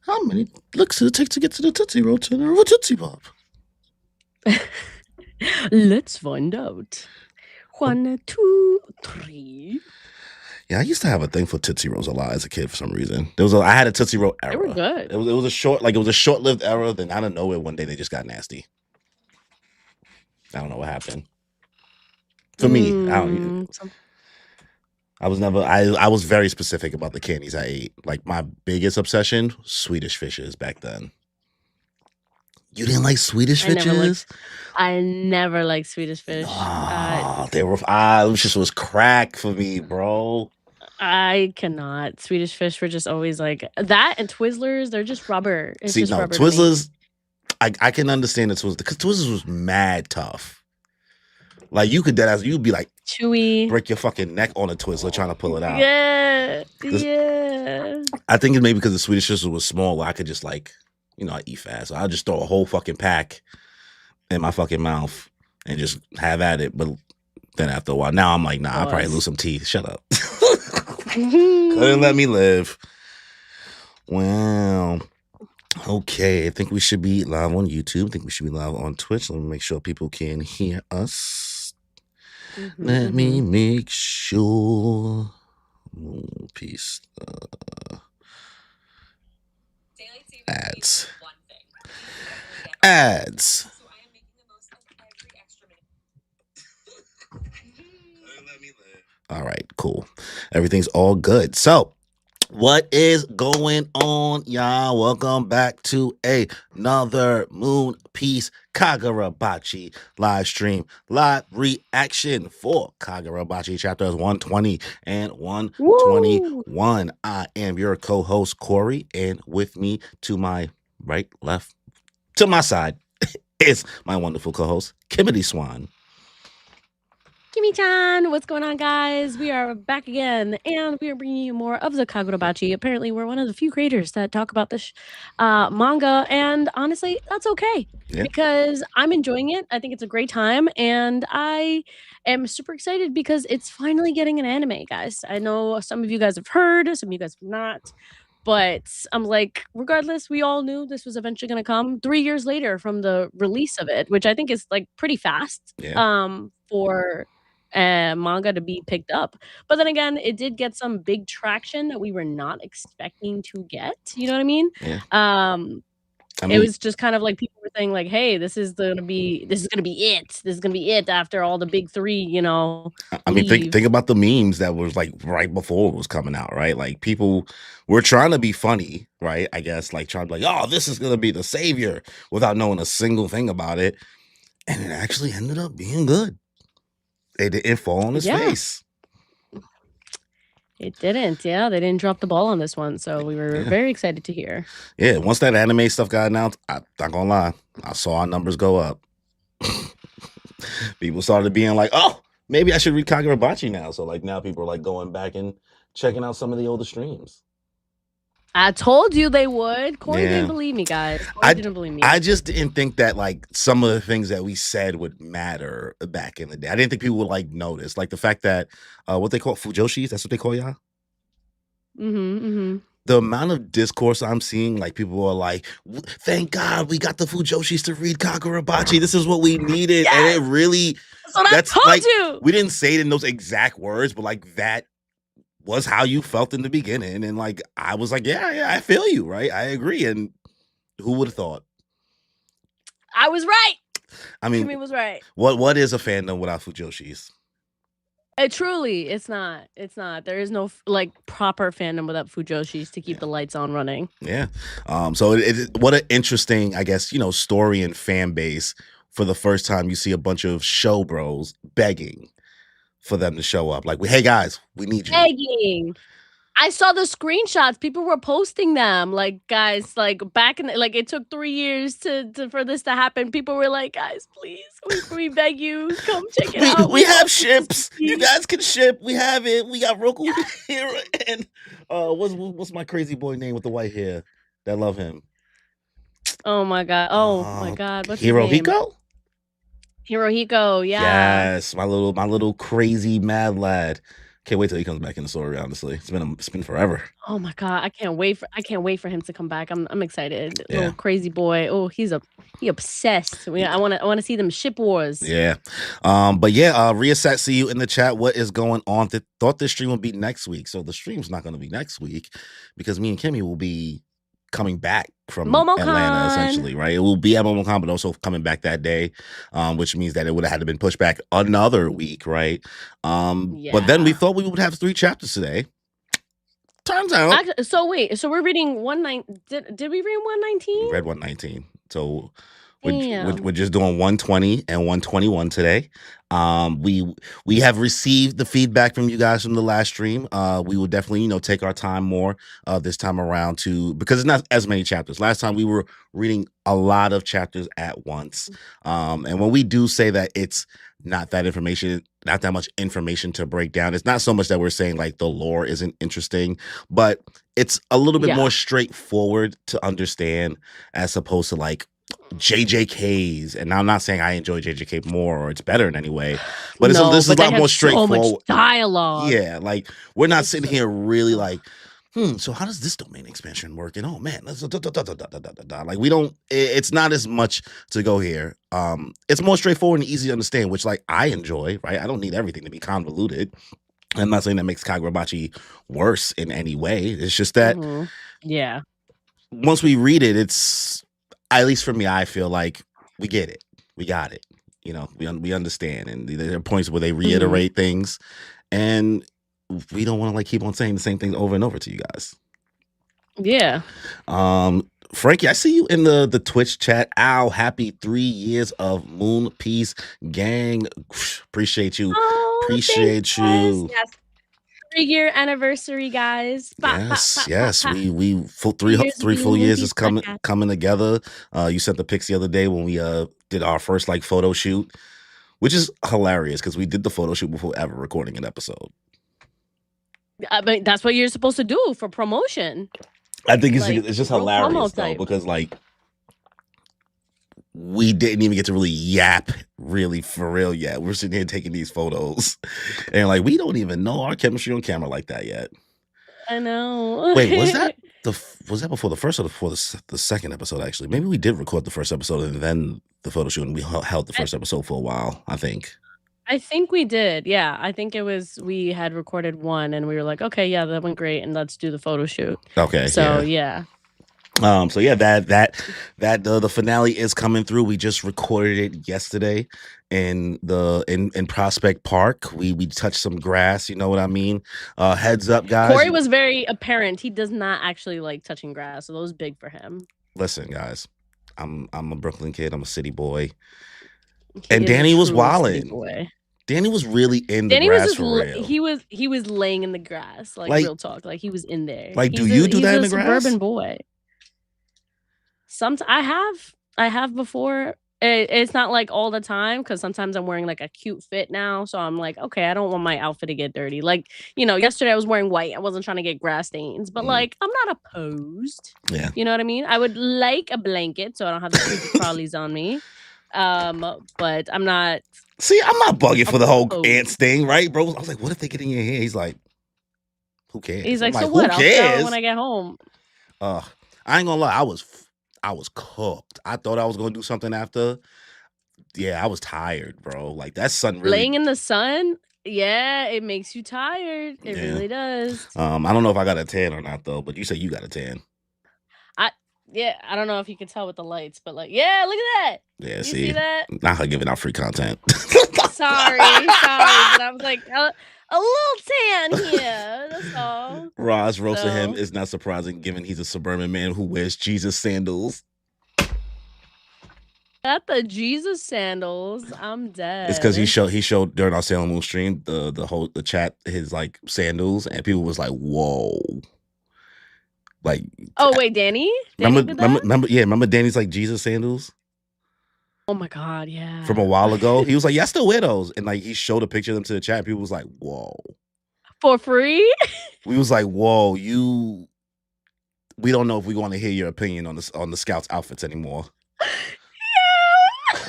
How many licks does it take to get to the Tootsie Roll Turner of a Tootsie Pop? Let's find out. 1, 2, 3. Yeah, I used to have a thing for Tootsie Rolls a lot as a kid for some reason. I had a Tootsie Roll They were era. good. It was a short-lived era. Then out of nowhere, one day they just got nasty. I don't know what happened. For me, I was never. I was very specific about the candies I ate. Like my biggest obsession, Swedish fishes back then. You didn't like Swedish fishes? I never liked Swedish fish. They were. It was crack for me, bro. I cannot. Swedish fish were just always like that, and Twizzlers. They're just rubber. It's just rubber. Twizzlers. I can understand the Twizzlers because Twizzlers was mad tough. Like you'd be like chewy, break your fucking neck on a Twizzler trying to pull it out. Yeah. I think it's maybe because the Swedish Twizzler was small. I could just I eat fast. So I'll just throw a whole fucking pack in my fucking mouth and just have at it. But then after a while, now I'm like, nah, I'll probably lose some teeth. Shut up. Couldn't let me live. Well, okay. I think we should be live on YouTube. I think we should be live on Twitch. Let me make sure people can hear us. Let me make sure. Peace. Ads. Ads. All right, cool. Everything's all good. So, what is going on, y'all? Welcome back to another Moon Piece Kagurabachi live stream, live reaction for Kagurabachi chapters 120 and 121. I am your co-host, Corey, and with me to my right, left, to my side is my wonderful co-host, Kimberly Swan. Kimmy-chan, what's going on, guys? We are back again, and we are bringing you more of the Kagurabachi. Apparently, we're one of the few creators that talk about this manga, and honestly, that's okay, because I'm enjoying it. I think it's a great time, and I am super excited because it's finally getting an anime, guys. I know some of you guys have heard, some of you guys have not, but I'm like, regardless, we all knew this was eventually going to come 3 years later from the release of it, which I think is like pretty fast for manga to be picked up. But then again, it did get some big traction that we were not expecting to get. You know what I mean? It was just kind of like people were saying like, hey, this is gonna be it. This is gonna be it after all the big three, you know. I mean, think about the memes that was like right before it was coming out, right? Like people were trying to be funny, right? I guess like trying to be like, oh, this is gonna be the savior without knowing a single thing about it. And it actually ended up being good. It didn't fall on his face. It didn't. Yeah, they didn't drop the ball on this one. So we were very excited to hear. Yeah, once that anime stuff got announced, I'm not gonna lie, I saw our numbers go up. People started being like, oh, maybe I should read Kagurabachi now. So like now people are like going back and checking out some of the older streams. I told you they would. Corey didn't believe me, guys. Corey didn't believe me. I just didn't think that like some of the things that we said would matter back in the day. I didn't think people would like notice. Like the fact that what they call Fujoshis, that's what they call y'all. The amount of discourse I'm seeing, like people are like, thank God we got the Fujoshis to read Kagurabachi. This is what we needed. And it really that's like you. We didn't say it in those exact words, but like that was how you felt in the beginning. And like I was like, yeah, I feel you, right? I agree. And who would have thought? I was right. I mean, Kimmy was right. What is a fandom without Fujoshis? Truly, it's not. It's not. There is no like proper fandom without Fujoshis to keep the lights on running. Yeah. So what an interesting, I guess, story and fan base. For the first time, you see a bunch of show bros begging for them to show up. Like, hey guys, we need you. Begging. I saw the screenshots. People were posting them. Like, guys, like back in like it took 3 years for this to happen. People were like, guys, please, we beg you, come check it out. We have ships. You guys can ship. We have it. We got Roku here. And what's my crazy boy name with the white hair? That love him. Oh my god. Oh my god. What's Hirohiko? Hirohiko, yeah. Yes, my little crazy mad lad. Can't wait till he comes back in the story. Honestly, it's been forever. Oh my god, I can't wait for him to come back. I'm excited. Yeah. Little crazy boy. Oh, he obsessed. I want to see them ship wars. Yeah. But yeah, Reassat, see you in the chat. What is going on? Thought this stream would be next week. So the stream's not going to be next week because me and Kimmy will be coming back from MomoCon. Atlanta, essentially, right? It will be at MomoCon, but also coming back that day, which means that it would have had to been pushed back another week, right? But then we thought we would have 3 chapters today. Turns out. Actually, so we're reading 119. Did we read 119? We read 119. So we're just doing 120 and 121 today. We have received the feedback from you guys from the last stream. We will definitely, take our time more this time around because it's not as many chapters. Last time we were reading a lot of chapters at once. And when we do say that it's not that much information to break down, it's not so much that we're saying like the lore isn't interesting, but it's a little bit more straightforward to understand as opposed to like JJKs. And I'm not saying I enjoy JJK more or it's better in any way, but this is a lot more straightforward. So much dialogue. Yeah, like we're not sitting here really like, so how does this domain expansion work? And oh man, like we don't. It's not as much to go here. It's more straightforward and easy to understand, which like I enjoy. Right, I don't need everything to be convoluted. I'm not saying that makes Kagurabachi worse in any way. It's just that, once we read it, it's, at least for me, I feel like we get it, we got it. We understand, and there are points where they reiterate things, and we don't want to like keep on saying the same things over and over to you guys. Yeah. Frankie, I see you in the Twitch chat. Ow, happy 3 years of Moon Piece gang. Appreciate you. Appreciate you. Yes. 3-year anniversary, guys. Yes. We three full years is coming together. You sent the pics the other day when we did our first like photo shoot, which is hilarious because we did the photo shoot before ever recording an episode. I mean, that's what you're supposed to do for promotion. I think it's just hilarious though, because like we didn't even get to really yap really for real yet. We're sitting here taking these photos and like we don't even know our chemistry on camera like that yet. I know. Wait, was that before the first or before the second episode? Actually, maybe we did record the first episode and then the photo shoot, and we held the first episode for a while. I think we did. Yeah, I think it was, we had recorded one and we were like, okay, yeah, that went great, and let's do the photo shoot. Okay. So yeah. So yeah, the finale is coming through. We just recorded it yesterday in Prospect Park. We touched some grass, you know what I mean? Heads up, guys. Corey was very apparent. He does not actually like touching grass, so that was big for him. Listen, guys, I'm a Brooklyn kid. I'm a city boy. And Danny was wilding. Danny was really in the grass for real. He was laying in the grass, like real talk. Like he was in there. Like, do you do that in the grass? He's a suburban boy. I have before. It's not like all the time because sometimes I'm wearing like a cute fit now. So I'm like, okay, I don't want my outfit to get dirty. Like, yesterday I was wearing white. I wasn't trying to get grass stains, but like I'm not opposed. Yeah. You know what I mean? I would like a blanket so I don't have the creepy crawlies on me. But I'm not. See, I'm not bugging for the whole ants thing, right, bro? I was like, what if they get in your hair? He's like, who cares? He's like, so what? I'll shower when I get home. I ain't gonna lie, I was cooked. I thought I was gonna do something after. Yeah, I was tired, bro. Like that sun really laying in the sun. Yeah, it makes you tired. It really does. I don't know if I got a tan or not though, but you say you got a tan. I don't know if you can tell with the lights, but like, yeah, look at that. Yeah, you see that? Not her giving out free content. sorry, but I was like a little tan here. That's all. Roz roasting him is not surprising, given he's a suburban man who wears Jesus sandals. Got the Jesus sandals. I'm dead. It's because he showed during our Sailor Moon stream the chat his like sandals, and people was like, whoa. Like, oh wait, Danny remember Danny's like Jesus sandals? Oh my god, yeah. From a while ago, he was like, "Yeah, I still wear those," and like he showed a picture of them to the chat. People was like, "Whoa!" For free? We was like, "Whoa, we don't know if we want to hear your opinion on the Scouts outfits anymore." Yeah.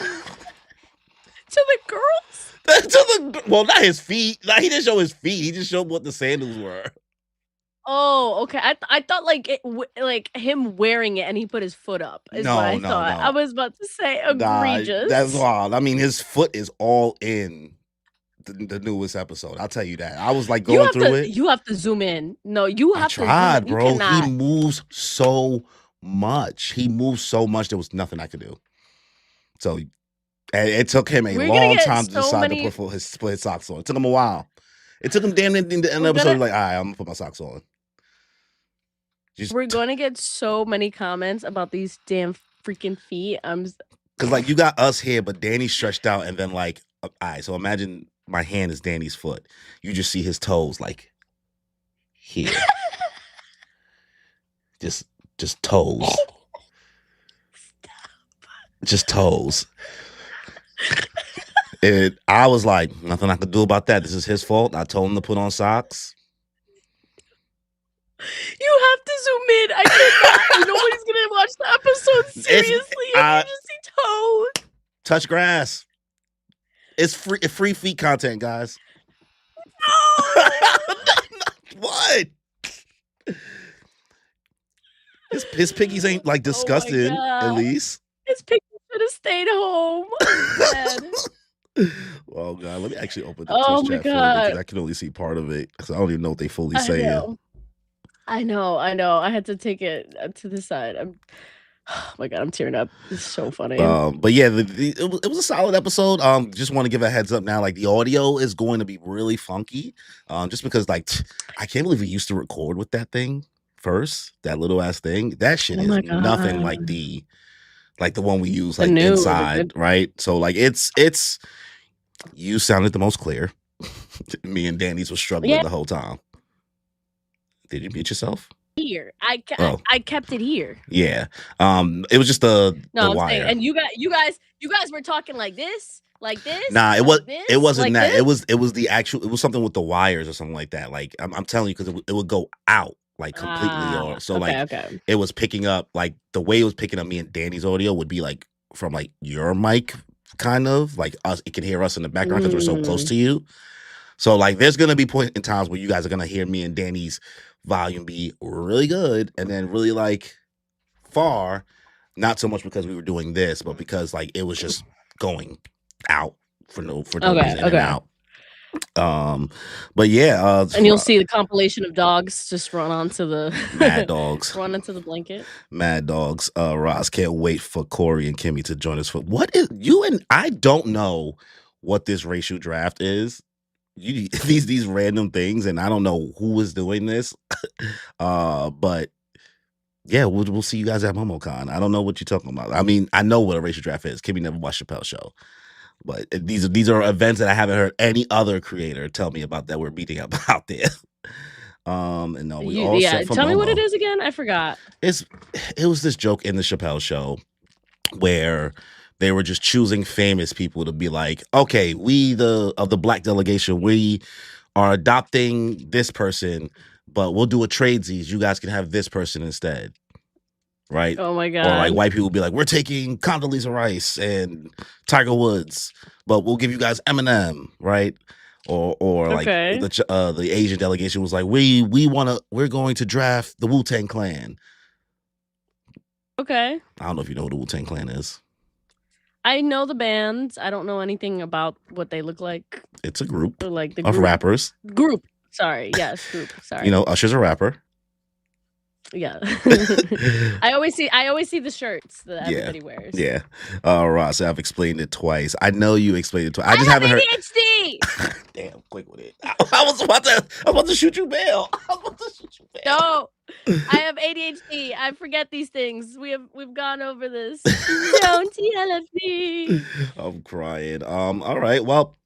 To the girls. well, not his feet. Like, he didn't show his feet. He just showed what the sandals were. Oh, okay. I thought like like him wearing it and he put his foot up is what No, I no, thought. I no. was about to say Nah, that's egregious. wild. I mean, his foot is all in the newest episode. I'll tell you that. I was like going through it. You have to zoom in. No, you I have to zoom in. tried, You bro. He cannot. moves so much. He moves so much. There was nothing I could do. So, and it took him a We're gonna long get time to so decide to many. put his socks on. It took him a while. It took him damn near the end of the We're episode. gonna He's like, all right, I'm gonna put my socks on. we're gonna get so many comments about these damn freaking feet. Because like you got us here, but Danny stretched out, and then like, all right. So imagine my hand is Danny's foot. You just see his toes like here, just toes, just toes. And I was like, nothing I could do about that. This is his fault. I told him to put on socks. You have to zoom in. I cannot. Nobody's gonna watch the episode seriously if you just see toes. Touch grass. It's free feet content, guys. No! What? His piggies ain't like disgusting, at least. His piggies should have stayed home. Oh God, let me actually open the Twitch chat for you because I can only see part of it because I don't even know what they fully saying. I know. I had to take it to the side. Oh my God, I'm tearing up. It's so funny. But yeah, it was a solid episode. Just want to give a heads up now. Like the audio is going to be really funky. Just because like I can't believe we used to record with that thing first. That little ass thing. That shit is nothing like the one we use like inside, right? So like it's you sounded the most clear. Me and Danny's was struggling the whole time. Did you mute yourself? Here, I kept it here. Yeah. It was just the wire. Saying, and you guys were talking like this. Nah, it wasn't that. This? It was the actual. It was something with the wires or something like that. Like I'm telling you, because it would go out like completely. Or so okay. It was picking up like the way it was picking up me and Danny's audio would be like from like your mic, kind of like us. It can hear us in the background because we're so close to you. So like, there's gonna be point in times where you guys are gonna hear me and Danny's volume be really good and then really like far, not so much because we were doing this, but because like it was just going out for no reason and out. But yeah, and you'll see the compilation of dogs just run onto the mad dogs, run into the blanket. Mad dogs. Ross can't wait for Corey and Kimmy to join us for what is you and I don't know what this racial draft is. These random things, and I don't know who is doing this. But yeah, we'll see you guys at MomoCon. I don't know what you're talking about. I mean, I know what a racial draft is. Kimmy never watched Chappelle's show, but these are events that I haven't heard any other creator tell me about that we're meeting up out there. And no, we all set for tell Momo. me what it is again. I forgot. It was this joke in the Chappelle show where they were just choosing famous people to be like, okay, we of the black delegation, we are adopting this person, but we'll do a tradesies. You guys can have this person instead. Right? Oh my God. Or like white people will be like, we're taking Condoleezza Rice and Tiger Woods, but we'll give you guys Eminem, right? Or like the Asian delegation was like, we're going to draft the Wu-Tang Clan. Okay. I don't know if you know who the Wu-Tang Clan is. I know the bands. I don't know anything about what they look like. It's a group like of rappers. Group. Sorry. Yes, group. Sorry. You know, Usher's a rapper. Yeah. I always see the shirts that everybody wears. Yeah. Ross, I've explained it twice. I know you explained it twice. I just haven't heard ADHD. Damn, quick with it. I was about to shoot you bail. No. I have ADHD. I forget these things. We've gone over this. Don't yell at me. I'm crying. All right. Well,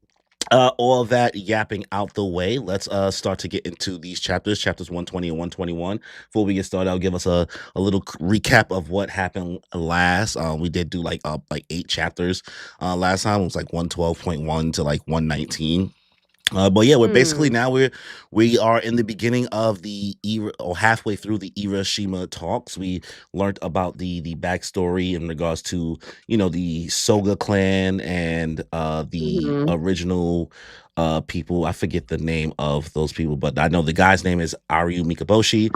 all that yapping out the way, let's start to get into these chapters 120 and 121. Before we get started, I'll give us a little recap of what happened last. We did do like 8 chapters last time. It was like 112.1 to like 119. But yeah, we're basically Mm. now we are in the beginning of the era, or halfway through the Hiroshima talks. We learned about the backstory in regards to the Soga clan and the Mhm. original people. I forget the name of those people, but I know the guy's name is Aryu Mikaboshi.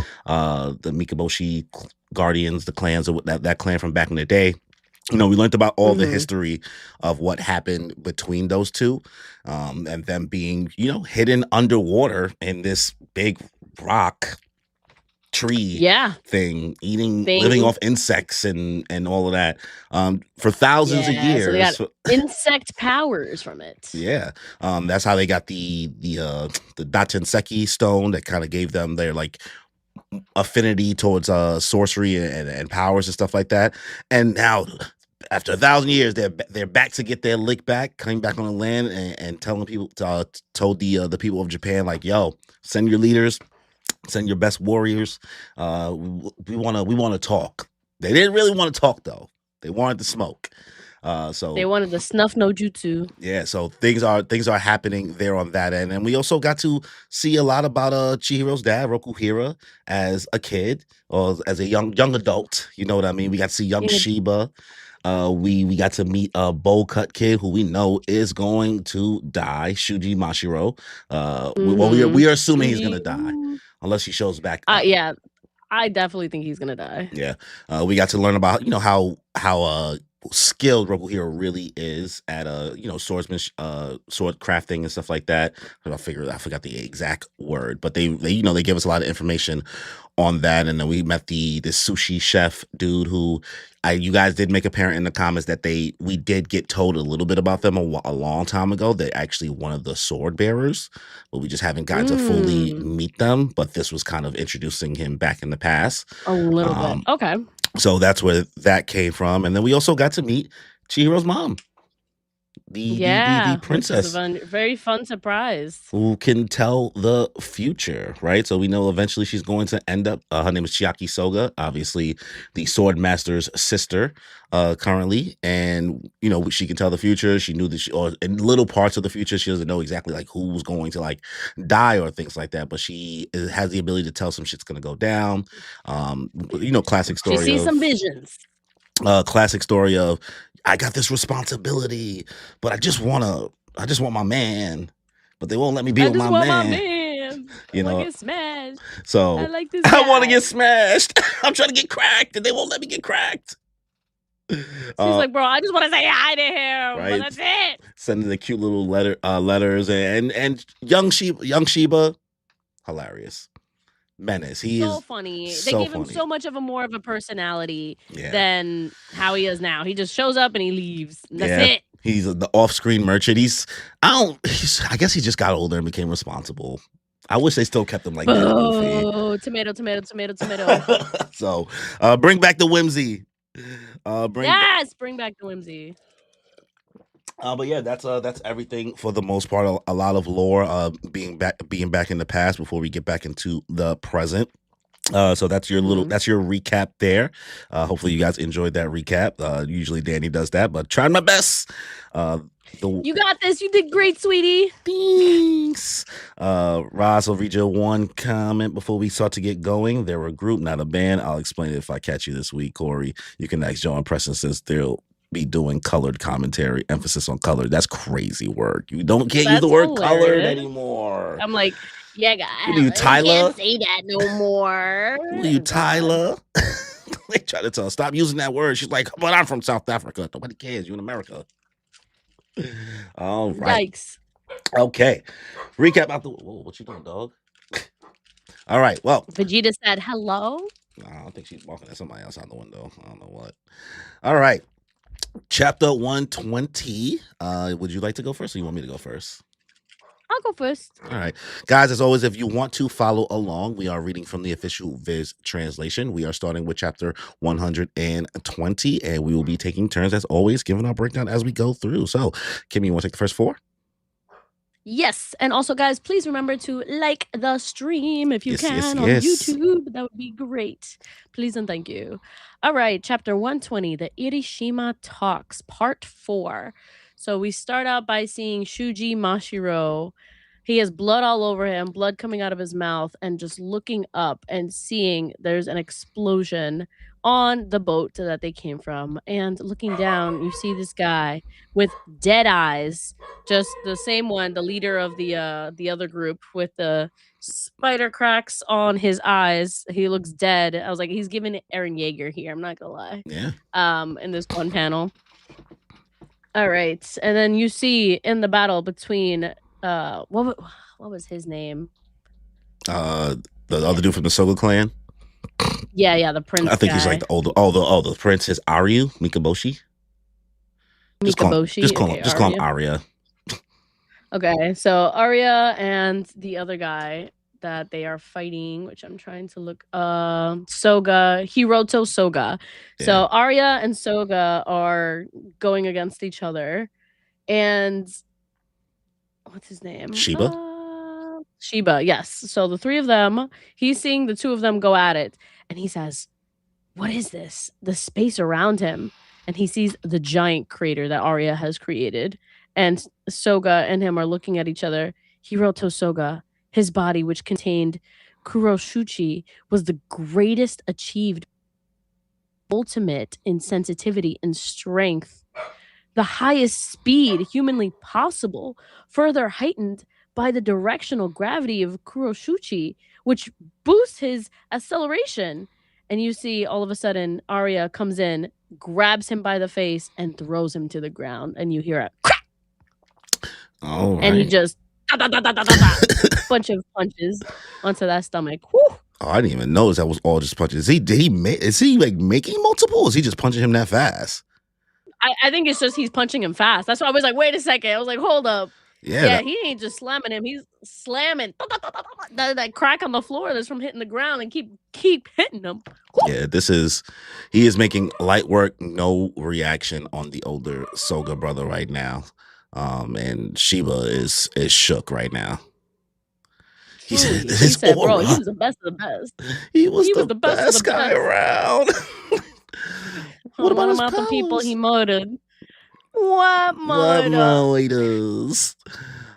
The Mikaboshi Guardians, the clans of that clan from back in the day. We learned about all the Mhm. history of what happened between those two, and them being, hidden underwater in this big rock tree Yeah. thing, living Thing. off insects and all of that, for thousands of Yeah, so they got years. insect powers from it. Yeah, that's how they got the Dachenseki stone that kind of gave them their like affinity towards sorcery and powers and stuff like that. And now, after 1,000 years, they're back to get their lick back, coming back on the land and telling people, told the people of Japan, like, yo, send your leaders, send your best warriors. We want to talk. They didn't really want to talk though. They wanted to smoke. They So wanted the snuff no jutsu. yeah, so things are happening there on that end, and we also got to see a lot about Chihiro's dad, Rokuhira, as a kid or as a young adult. You know what I mean? We got to see young Yeah. Shiba. We got to meet a bowl cut kid who we know is going to die, Shuji Mashiro. We are Mhm. assuming he's gonna Shuji, die unless he shows back up. yeah, I definitely think he's gonna die. Yeah, we got to learn about how skilled Rokuhiro really is at swordsman, sword crafting and stuff like that. I forgot the exact word, but they give us a lot of information on that. And then we met this sushi chef dude who you guys did make apparent in the comments that we did get told a little bit about them a long time ago. They're actually one of the sword bearers, but we just haven't gotten to fully Mm, meet them. But this was kind of introducing him back in the past. a little bit. Um, Okay. so that's where that came from. And then we also got to meet Chihiro's mom, the Yeah, which was a princess very fun surprise. who can tell the future, right? So we know eventually she's going to end up. Her name is Chiaki Soga, obviously the sword master's sister, currently, and she can tell the future. She knew that, or in little parts of the future, she doesn't know exactly like who's going to like die or things like that, but she has the ability to tell some shit's going to go down. Classic She story sees some of visions. classic story of I got this responsibility, but I just want my man, but they won't let me be I with just my want my man. man. I You wanna know, get smashed. I so like this I want to guy. get smashed. I'm trying to get cracked, and they won't let me get cracked. She's Uh, like, "Bro, I just wanna say hi to him, but right, that's it." sending the cute little letters, and young Sheba, hilarious menace. He So is funny. They so gave him funny. so much of a more of a personality Yeah, than how he is now. He just shows up and he leaves, and that's yeah. it. He's the off-screen merchant. I guess he just got older and became responsible. I wish they still kept him like that goofy. Boo! Tomato, tomato, tomato, tomato. So, bring back the whimsy. Bring. Yes! Bring back the whimsy. But yeah, that's everything for the most part. A lot of lore, being back in the past before we get back into the present. So Mhm. that's your recap there. Hopefully you guys enjoyed that recap. Usually Danny does that, but trying my best. The You got this. You did great, sweetie. Thanks. Roz, I'll read your one comment before we start to get going. They're a group, not a band. I'll explain it if I catch you this week, Corey. You can ask Joe and Preston since they'll be doing colored commentary, emphasis on colored. That's crazy work. You can't use the That's word colored hilarious. anymore. I'm like, "Yeah, What are you, you can't Tyler? say that no more." What are you, Oh god. Tyler? They try to tell her, stop using that word. She's like, but I'm from South Africa. Nobody cares. You in America. All right. Yikes. Okay. Recap out the. Whoa, what you doing, dog? All right. Well, Vegeta said, "Hello?" I don't think she's walking at somebody else out the window. I don't know what. All right. Chapter 120. Would you like to go first or you want me to go first? I'll go first. All right. Guys, as always, if you want to follow along, we are reading from the official Viz translation. We are starting with chapter 120, and we will be taking turns, as always, giving our breakdown as we go through. So, Kimmy, you want to take the first four? Yes, and also, guys, please remember to like the stream if you Yes, yes, can on yes. YouTube. That would be great. Please and thank you. All right, chapter 120, the Irishima Talks, part 4. So we start out by seeing Shuji Mashiro He has blood all over him, blood coming out of his mouth, and just looking up and seeing there's an explosion on the boat that they came from. And looking down, you see this guy with dead eyes, just the same one, the leader of the other group with the spider cracks on his eyes. He looks dead. I was like, he's giving it Aaron Yeager here. I'm not gonna lie. Yeah. In this one panel. All right, and then you see in the battle between what was his name? The other dude from the Soga clan. Yeah, the prince I think he's guy. like the prince is Aryu Mikaboshi. Mikaboshi. Okay, Just call him Arya. Okay, so Arya and the other guy that they are fighting, which I'm trying to look Soga, Hiroto Soga. Yeah. So Arya and Soga are going against each other. And what's his name? Shiba. Shiba, yes. So the three of them, he's seeing the two of them go at it, and he says, "What is this? The space around him." And he sees the giant crater that Arya has created. And Soga and him are looking at each other. Hiroto Soga, his body, which contained Kuroshuchi, was the greatest achieved, ultimate in sensitivity and strength, the highest speed humanly possible, further heightened by the directional gravity of Kuroshuchi, which boosts his acceleration. And you see all of a sudden Arya comes in, grabs him by the face, and throws him to the ground. And you hear a crack. All right. And he just bunch of punches onto that stomach. Whew. Oh, I didn't even notice that was all just punches. Is he like making multiple? Or is he just punching him that fast? I think it's just he's punching him fast. That's why I was like, wait a second. I was like, hold up. Yeah, he ain't just slamming him. He's slamming that crack on the floor that's from hitting the ground and keep hitting him. Yeah, he is making light work, no reaction on the older Soga brother right now. And Shiba is shook right now. He said, bro, he was the best of the best. He was the best guy around. What about the people he murdered? What murders?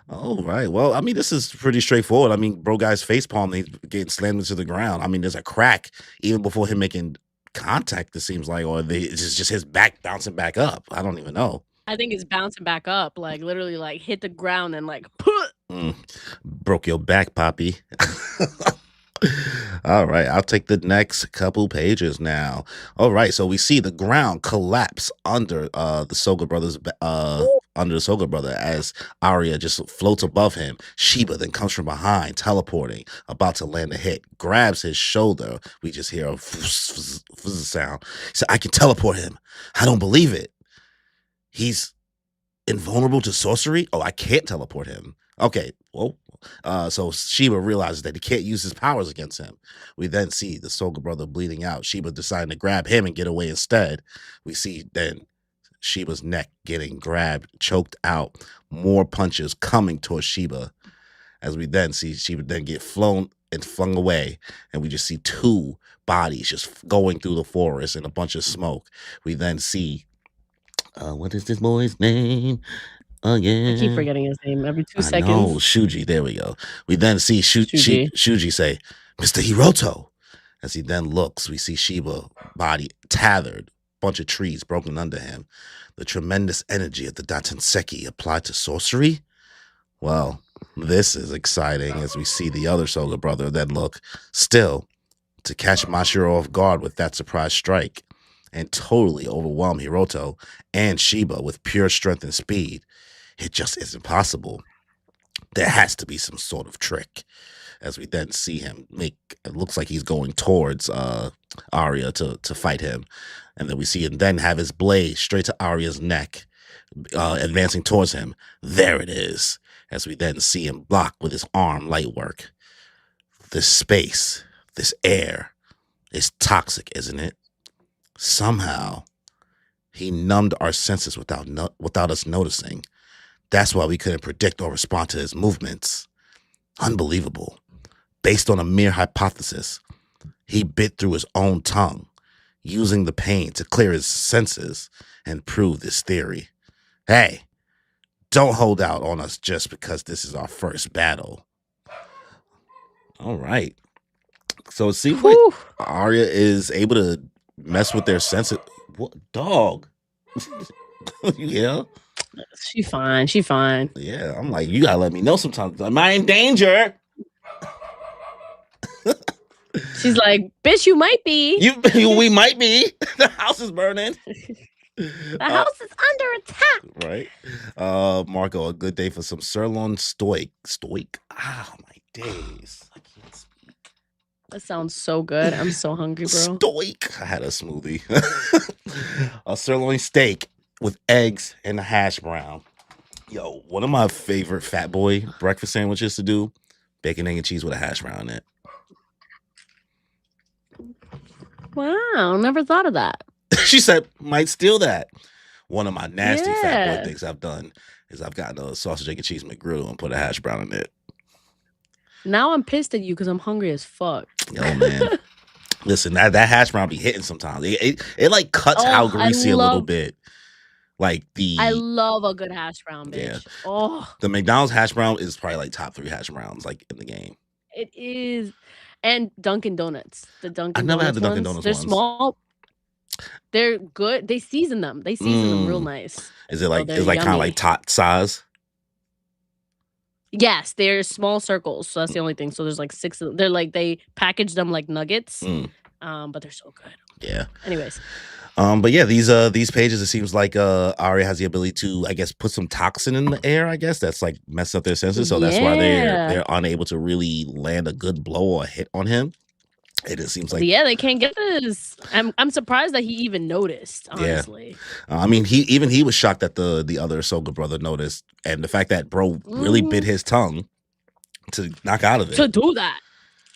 All right. Well, I mean, this is pretty straightforward. I mean, bro guy's facepalm, he's getting slammed into the ground. I mean, there's a crack even before him making contact, it seems like, or it's just his back bouncing back up. I don't even know. I think it's bouncing back up, like literally like hit the ground and like broke your back, Poppy. All right, I'll take the next couple pages now. All right, so we see the ground collapse under the Soga brothers, under the Soga brother as Arya just floats above him. Shiba then comes from behind, teleporting, about to land a hit, grabs his shoulder. We just hear a sound. He said, "I can teleport him." I don't believe it. He's invulnerable to sorcery? Oh, I can't teleport him. Okay, well, so Shiba realizes that he can't use his powers against him. We then see the Soga brother bleeding out. Shiba deciding to grab him and get away instead. We see then Shiba's neck getting grabbed, choked out. More punches coming towards Shiba. As we then see Shiba then get flown and flung away. And we just see two bodies just going through the forest in a bunch of smoke. We then see, what is this boy's name? Yeah. I keep forgetting his name every 2 seconds. No, Shuji. There we go. We then see Shuji say, "Mr. Hiroto." As he then looks, we see Shiba body tethered, bunch of trees broken under him. The tremendous energy of the Datanseki applied to sorcery. Well, this is exciting as we see the other Soga brother then look. Still, to catch Mashiro off guard with that surprise strike and totally overwhelm Hiroto and Shiba with pure strength and speed, it just isn't possible. There has to be some sort of trick. As we then see him it looks like he's going towards Arya to fight him. And then we see him then have his blade straight to Arya's neck, advancing towards him. There it is. As we then see him block with his arm light work. This space, this air is toxic, isn't it? Somehow, he numbed our senses without us noticing. That's why we couldn't predict or respond to his movements. Unbelievable. Based on a mere hypothesis, he bit through his own tongue, using the pain to clear his senses and prove this theory. Hey, Don't hold out on us just because this is our first battle. All right. So it seems like Whew. Arya is able to mess with their sense of what dog. Yeah. She fine. She fine. Yeah. I'm like, you gotta let me know sometimes. Am I in danger? She's like, bitch, you might be. We might be. The house is burning. The house is under attack. Right. Marco, a good day for some sirloin steak. Steak. Ah, my days. I can't speak. That sounds so good. I'm so hungry, bro. Steak. I had a smoothie. A sirloin steak with eggs and a hash brown. Yo, one of my favorite fat boy breakfast sandwiches to do: bacon, egg, and cheese with a hash brown in it. Wow, never thought of that. She said, might steal that. One of my nasty fat boy Yeah. things I've done is I've gotten a sausage, egg, and cheese McGriddle and put a hash brown in it. Now I'm pissed at you because I'm hungry as fuck. Yo, man. Listen, that hash brown be hitting sometimes. It like cuts how greasy a little bit. Like I love a good hash brown, bitch. Yeah. Oh, the McDonald's hash brown is probably like top 3 hash browns like in the game. it is. And Dunkin' Donuts. The Dunkin' I've never had Donuts the Dunkin' ones. Donuts They're ones. small. They're good. They season them. They season them real nice. Is it like it's like kind of like tot size? Yes, they're small circles. So that's the only thing. So there's like 6 of them. They're like they package them like nuggets. But they're so good. Yeah. Anyways. But yeah, these pages, it seems like Arya has the ability to, I guess, put some toxin in the air, I guess. That's like messed up their senses. So that's why they're unable to really land a good blow or hit on him. It seems like they can't get this. I'm surprised that he even noticed, honestly. Yeah. I mean, he was shocked that the other Ahsoka brother noticed, and the fact that bro really bit his tongue to knock out of it. To do that.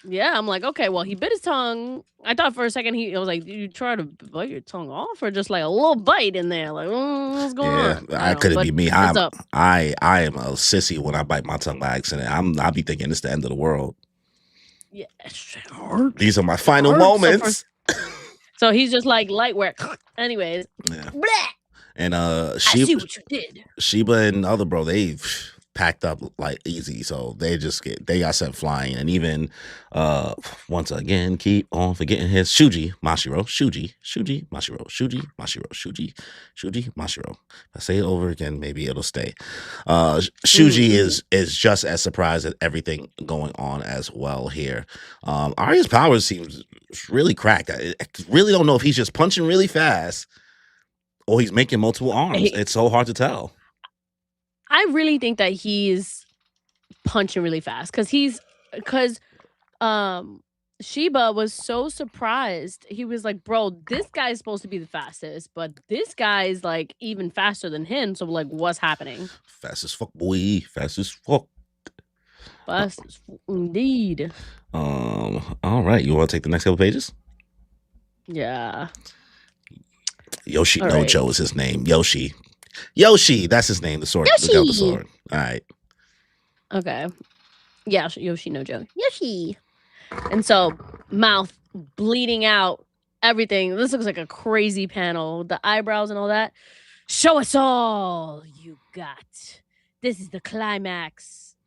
Yeah, I'm like, okay, well, he bit his tongue. I thought for a second I was like, did you try to bite your tongue off, or just like a little bite in there? Like, what's going on? I couldn't be me. I am a sissy when I bite my tongue by accident. I'll be thinking it's the end of the world. Yeah, these are my final moments. So he's just like light work. Anyways, and I see what you did. Sheba and other bro, they've packed up like easy, so they got sent flying. And even once again, keep on forgetting his Shuji Mashiro. If I say it over again, maybe it'll stay. Shuji is just as surprised at everything going on as well here. Arya's powers seems really cracked. I really don't know if he's just punching really fast or he's making multiple arms. It's so hard to tell. I really think that he's punching really fast because Sheba was so surprised. He was like, bro, this guy's supposed to be the fastest, but this guy's like even faster than him. So like, what's happening? Fast as fuck, boy. Fast as fuck. Fast as fuck indeed. All right. You want to take the next couple pages? Yeah. Yoshi Nojo is his name. Yoshi, that's his name. The sword. Yoshi. The sword. All right. Okay. Yeah, Yoshi Nojo. Yoshi. And so, mouth bleeding out, everything. This looks like a crazy panel. The eyebrows and all that. Show us all you got. This is the climax.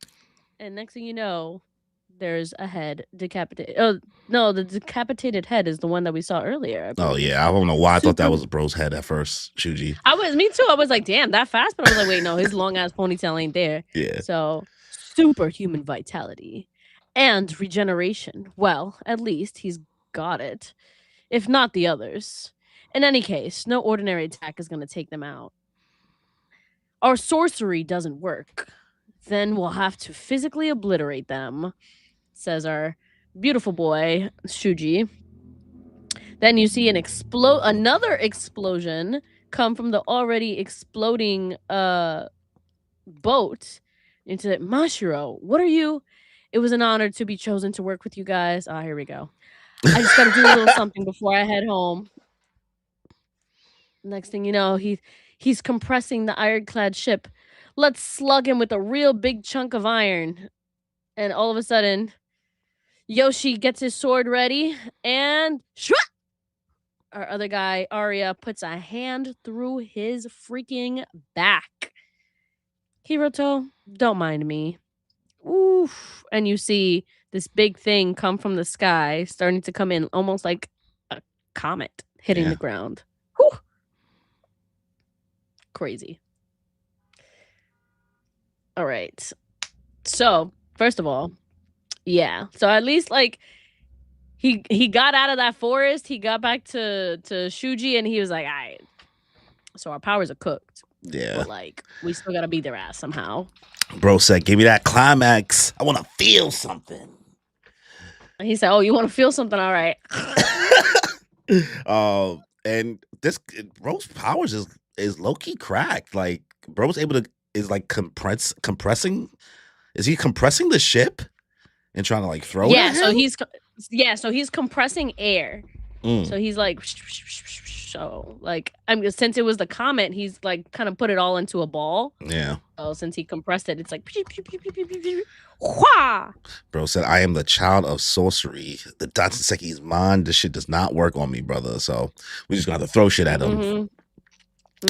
And next thing you know, there's a head decapitated. Oh, no, the decapitated head is the one that we saw earlier. Oh, yeah. I don't know why I thought that was bro's head at first, Shuji. Me too. I was like, damn, that fast? But I was like, wait, no, his long-ass ponytail ain't there. Yeah. So, superhuman vitality and regeneration. Well, at least he's got it. If not the others. In any case, no ordinary attack is going to take them out. Our sorcery doesn't work. Then we'll have to physically obliterate them, says our beautiful boy, Shuji. Then you see another explosion come from the already exploding boat into Mashiro. What are you? It was an honor to be chosen to work with you guys. Ah, here we go. I just got to do a little something before I head home. Next thing you know, he's compressing the ironclad ship. Let's slug him with a real big chunk of iron. And all of a sudden, Yoshi gets his sword ready and our other guy, Arya, puts a hand through his freaking back. Hiroto, don't mind me. Oof. And you see this big thing come from the sky, starting to come in almost like a comet hitting the ground. Whew. Crazy. All right. So, first of all, yeah. So at least like he got out of that forest, he got back to Shuji and he was like, "All right. So our powers are cooked. Yeah. But like we still got to beat their ass somehow." Bro said, "Give me that climax. I want to feel something." And he said, "Oh, you want to feel something? All right." And this bro's powers is low key cracked. Like bro's able to is like compressing. Is he compressing the ship and trying to like throw it at him? So he's compressing air. So he's like, so like since it was the comet, he's like kind of put it all into a ball. Yeah. So since he compressed it, it's like Bro said, "I am the child of sorcery. The Datsuseki's mind, this shit does not work on me, brother. So we just got to throw shit at him."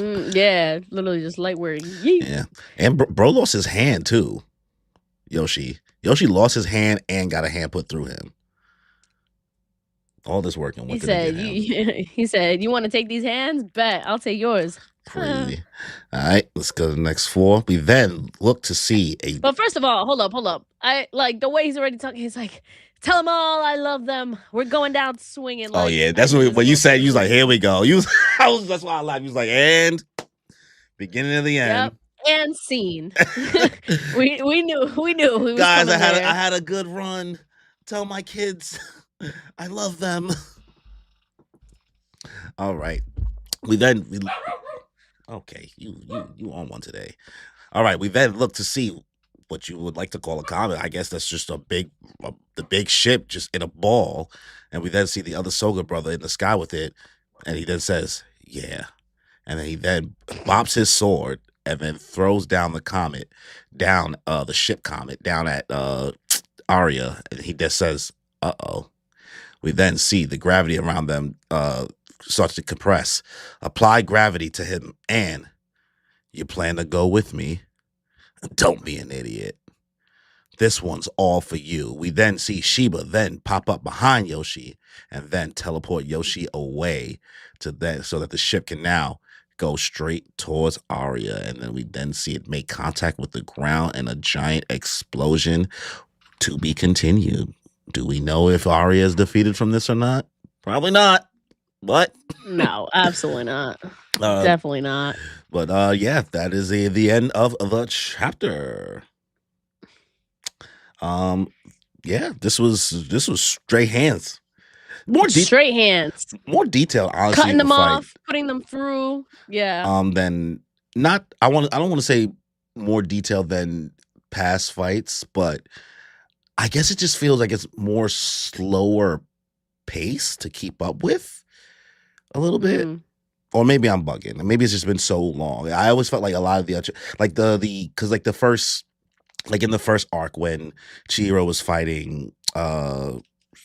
Yeah, literally just light word. Yeet. Yeah. And bro lost his hand too. Yoshi lost his hand and got a hand put through him. All this working. He said, "You want to take these hands? Bet I'll take yours." Crazy. All right, let's go to the next 4. We then look to see a. But first of all, hold up. I like the way he's already talking. He's like, "Tell them all I love them. We're going down swinging." Like, oh yeah, that's what you said. You was like, "Here we go." That's why I laughed. You was like, "And beginning of the end." Yep. And scene. we knew. Guys, I had a good run. Tell my kids I love them. All right. Okay, you on one today. All right, we then look to see what you would like to call a comet. I guess that's just the big ship just in a ball, and we then see the other Soga brother in the sky with it, and he then says, "Yeah," and then he then bops his sword and then throws down the comet, down the ship comet down at Arya, and he just says, "Uh-oh." We then see the gravity around them starts to compress. Apply gravity to him, and you plan to go with me? Don't be an idiot. This one's all for you. We then see Shiba then pop up behind Yoshi and then teleport Yoshi away to that so that the ship can now go straight towards Arya. And then we then see it make contact with the ground and a giant explosion. To be continued. Do we know if Arya is defeated from this or not? Probably not. What? No, absolutely not. Definitely not. But yeah, that is the end of the chapter. Yeah, this was straight hands. Straight hands. More detail, honestly. Cutting them off, putting them through. Yeah. Then I don't want to say more detail than past fights, but I guess it just feels like it's more slower pace to keep up with a little bit. Or maybe I'm bugging. Maybe it's just been so long. I always felt like a lot of the like because like the first, like in the first arc when Chihiro was fighting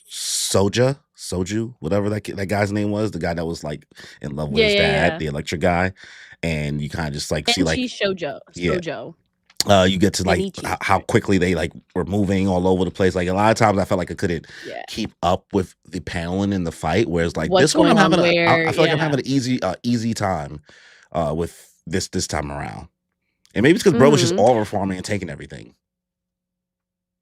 Soju, whatever that guy's name was, the guy that was like in love with his dad, the electric guy, and you kind of just like see like Sojo. You get to like how quickly they like were moving all over the place. Like a lot of times I felt like I couldn't keep up with the paneling in the fight. Whereas like this one, I feel like I'm having an easy time with this time around. And maybe it's because bro was just all reforming and taking everything.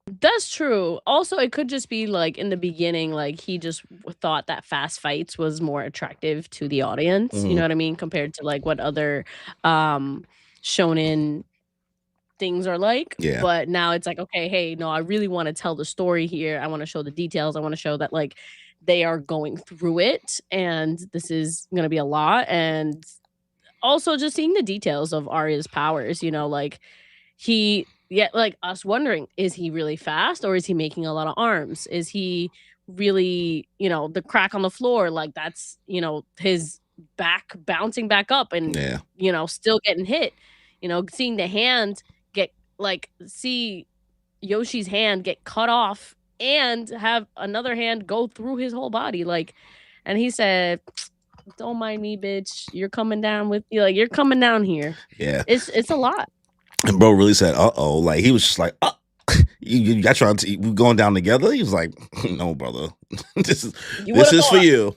That's true. Also, it could just be like in the beginning, like he just thought that fast fights was more attractive to the audience. You know what I mean? Compared to like what other shonen things are like. Yeah. But now it's like, okay, hey, no, I really want to tell the story here. I want to show the details. I want to show that like they are going through it and this is going to be a lot. And also just seeing the details of Arya's powers, you know, like like us wondering, is he really fast or is he making a lot of arms? Is he really, you know, the crack on the floor? Like that's, you know, his back bouncing back up and, you know, still getting hit, you know, seeing the hand see Yoshi's hand get cut off and have another hand go through his whole body. Like, and he said, "Don't mind me, bitch. You're coming down with you. Like, you're coming down here." Yeah. It's a lot. And bro really said, "Uh-oh." Like he was just like, you got trying to we going down together?" He was like, "No, brother. this is You would this have is for thought. you.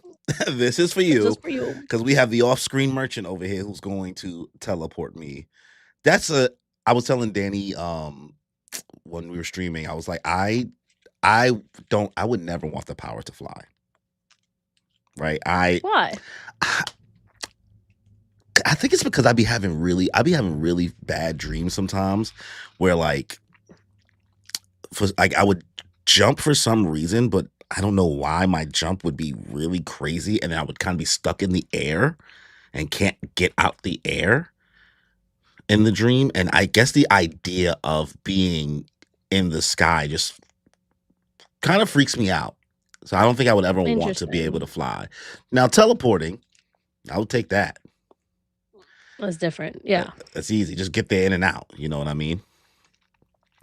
This is for It's you." just for you. Because we have the off-screen merchant over here who's going to teleport me. I was telling Danny when we were streaming, I was like, I would never want the power to fly. Right? Why? I think it's because I be having really bad dreams sometimes where like I would jump for some reason, but I don't know why my jump would be really crazy and I would kind of be stuck in the air and can't get out the air in the dream. And I guess the idea of being in the sky just kind of freaks me out. So I don't think I would ever want to be able Interesting. to fly. Now teleporting, I would take that. That's different. Yeah. That's easy. Just get there in and out. You know what I mean?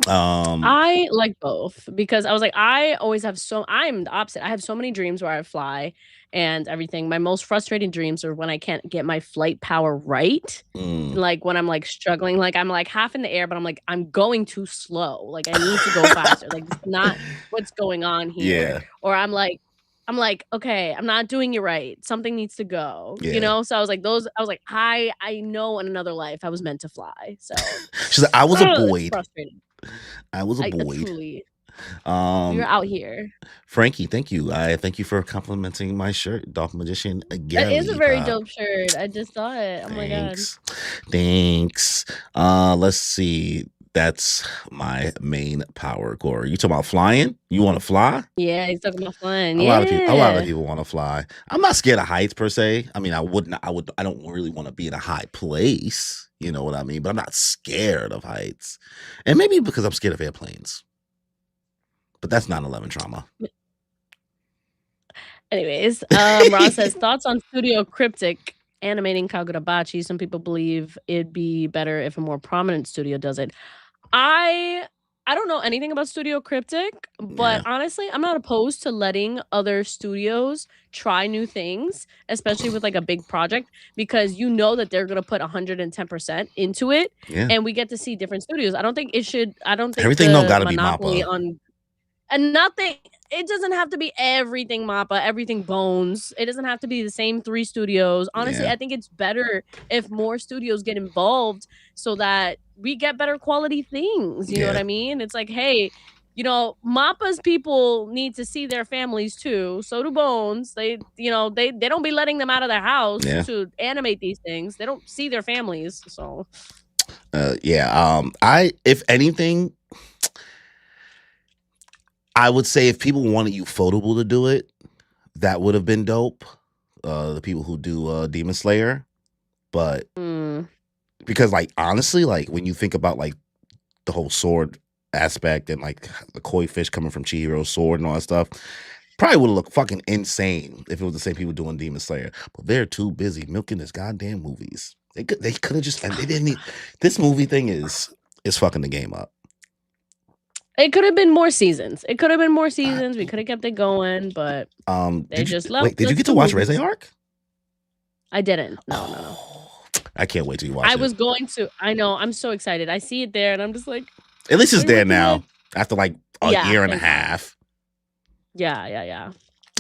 I like both because I was like, I'm the opposite. I have so many dreams where I fly and everything. My most frustrating dreams are when I can't get my flight power right. Like when I'm like struggling, like I'm like half in the air, but I'm like, I'm going too slow. Like I need to go faster. Like this is not what's going on here. Yeah. Or I'm like, okay, I'm not doing it right. Something needs to go. You Yeah. know? So I was like, I know in another life I was meant to fly. So She's like, I was a it's boy. frustrating. I was a boy. Truly. You're out here. Frankie, thank you. I thank you for complimenting my shirt, Dark Magician That is a again. very dope shirt. I just saw it. Oh my god. Thanks. Let's see. That's my main power core. You talking about flying? You want to fly? Yeah, he's talking about flying. A Yeah. lot of people want to fly. I'm not scared of heights per se. I mean, I don't really want to be in a high place. You know what I mean? But I'm not scared of heights. And maybe because I'm scared of airplanes. But that's 9/11 trauma. Anyways, Ross says thoughts on Studio Cryptic animating Kagurabachi. Some people believe it'd be better if a more prominent studio does it. I don't know anything about Studio Cryptic, but honestly, I'm not opposed to letting other studios try new things, especially with like a big project, because you know that they're gonna put 110% into it, and we get to see different studios. I don't think Everything don't gotta be monopoly Mappa. on and nothing. It doesn't have to be everything Mappa, everything Bones. It doesn't have to be the same 3 studios. Honestly, I think it's better if more studios get involved so that we get better quality things. You know what I mean? It's like, hey, you know, Mappa's people need to see their families too. So do Bones. They don't be letting them out of their house to animate these things. They don't see their families. So if anything, I would say if people wanted Ufotable to do it, that would have been dope. The people who do Demon Slayer. But because like honestly, like when you think about like the whole sword aspect and like the koi fish coming from Chihiro's sword and all that stuff, probably would have looked fucking insane if it was the same people doing Demon Slayer. But they're too busy milking this goddamn movies. They could have just, and they didn't need, this movie thing is fucking the game up. It could have been more seasons. We could have kept it going, but did you get to watch Reze Arc? I didn't. No. I can't wait till you watch it. I was going to. I know. I'm so excited. I see it there, and I'm just like. At least it's there now after like a year and a half. Yeah.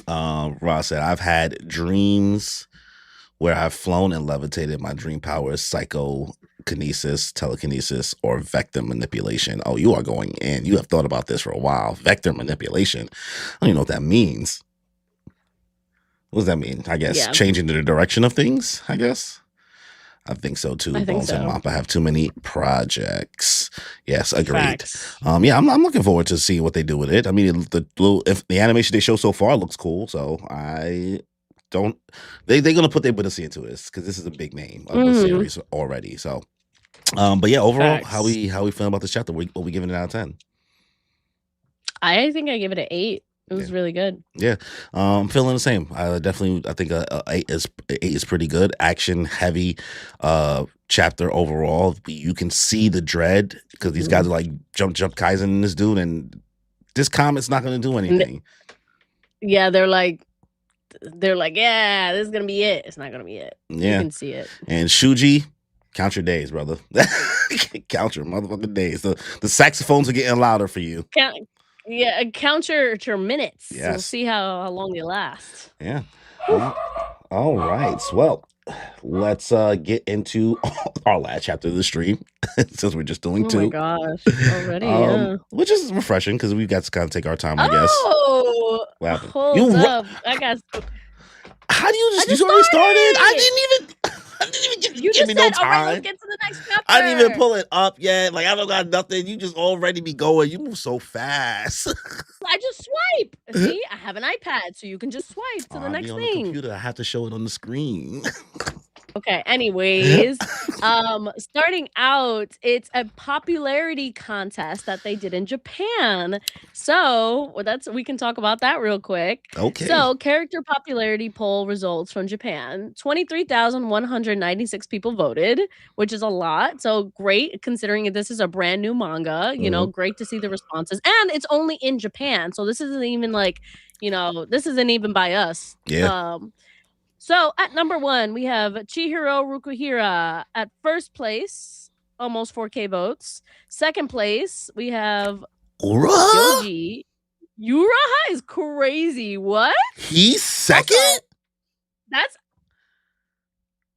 Ross said, I've had dreams where I've flown and levitated. My dream power is psychokinesis, telekinesis, or vector manipulation. Oh, you are going in. You have thought about this for a while. Vector manipulation. I don't even know what that means. What does that mean? I guess changing the direction of things, I guess. I think so too. Bones and Mappa have too many projects. Yes, agreed. I'm looking forward to seeing what they do with it. I mean, if the animation they show so far looks cool, so they're gonna put their business into this because this is a big name of the series already. So, but yeah, overall, how we feeling about this chapter? What we giving it out of 10? I think I give it an 8. It was really good. Yeah, I'm feeling the same. I think a 8 is pretty good. Action heavy chapter overall. You can see the dread because these guys are like jump Kaizen in this dude, and this comet's not going to do anything. Yeah, they're like, yeah, this is gonna be it. It's not gonna be it. Yeah, you can see it. And Shuji Count your days, brother. Count your motherfucking days. The saxophones are getting louder for you. Count your minutes. We'll Yes. see how long they last. Yeah. All right. Well, let's get into our last chapter of the stream since we're just doing Oh two. my gosh. Already, yeah. Which is refreshing because we've got to kind of take our time, I guess. Oh, What happened? hold up. I got. How do you I just just you already started? started. I didn't even You give just me said, no all right, let's time. get to the next chapter. I didn't even pull it up yet. Like I don't got nothing. You just already be going. You move so fast. I just swipe. See, I have an iPad, so you can just swipe to the next on thing. the computer. I have to show it on the screen. Okay, anyways, starting out, it's a popularity contest that they did in Japan. So, we can talk about that real quick. Okay. So, character popularity poll results from Japan. 23,196 people voted, which is a lot. So, great considering this is a brand new manga, you know, great to see the responses. And it's only in Japan. So, this isn't even like, this isn't even by us. Yeah. So at number 1, we have Chihiro Rukuhira at first place, almost 4K votes. Second place, we have Uraha? Yoji. Uraha is crazy. What? He's second? Also,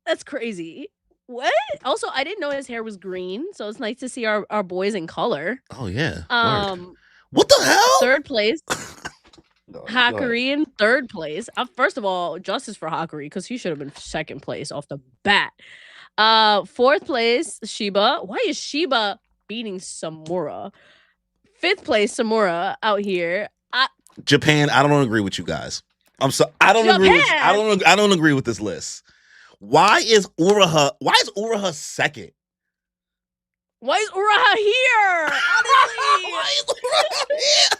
that's crazy. What? Also, I didn't know his hair was green, so it's nice to see our boys in color. Oh yeah. What the hell? Third place. Hakuri in third place. First of all, justice for Hakuri because he should have been second place off the bat. Fourth place, Shiba. Why is Shiba beating Samura? Fifth place, Samura out here. Japan. I don't agree with you guys. I'm sorry. I don't agree. I don't agree with this list. Why is Uraha second? Why is Uraha here? Honestly, why is Uraha here?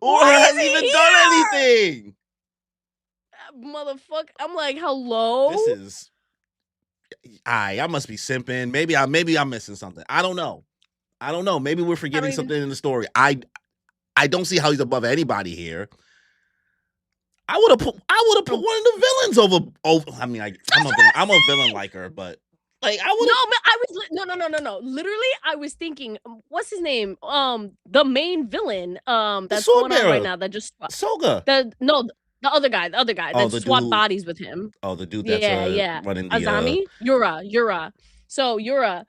Uraha hasn't even done anything. Motherfucker. I'm like, hello? This is I must be simping. Maybe I'm missing something. I don't know. Maybe we're forgetting something in the story. I don't see how he's above anybody here. I would have put one of the villains over. I mean, I'm a villain like her, but like I would. No. Literally, I was thinking, what's his name? The main villain. That's going on right now. That just Soga. The other guy that swapped bodies with him. Oh, the dude that's running the Azami? Yura. So Yura,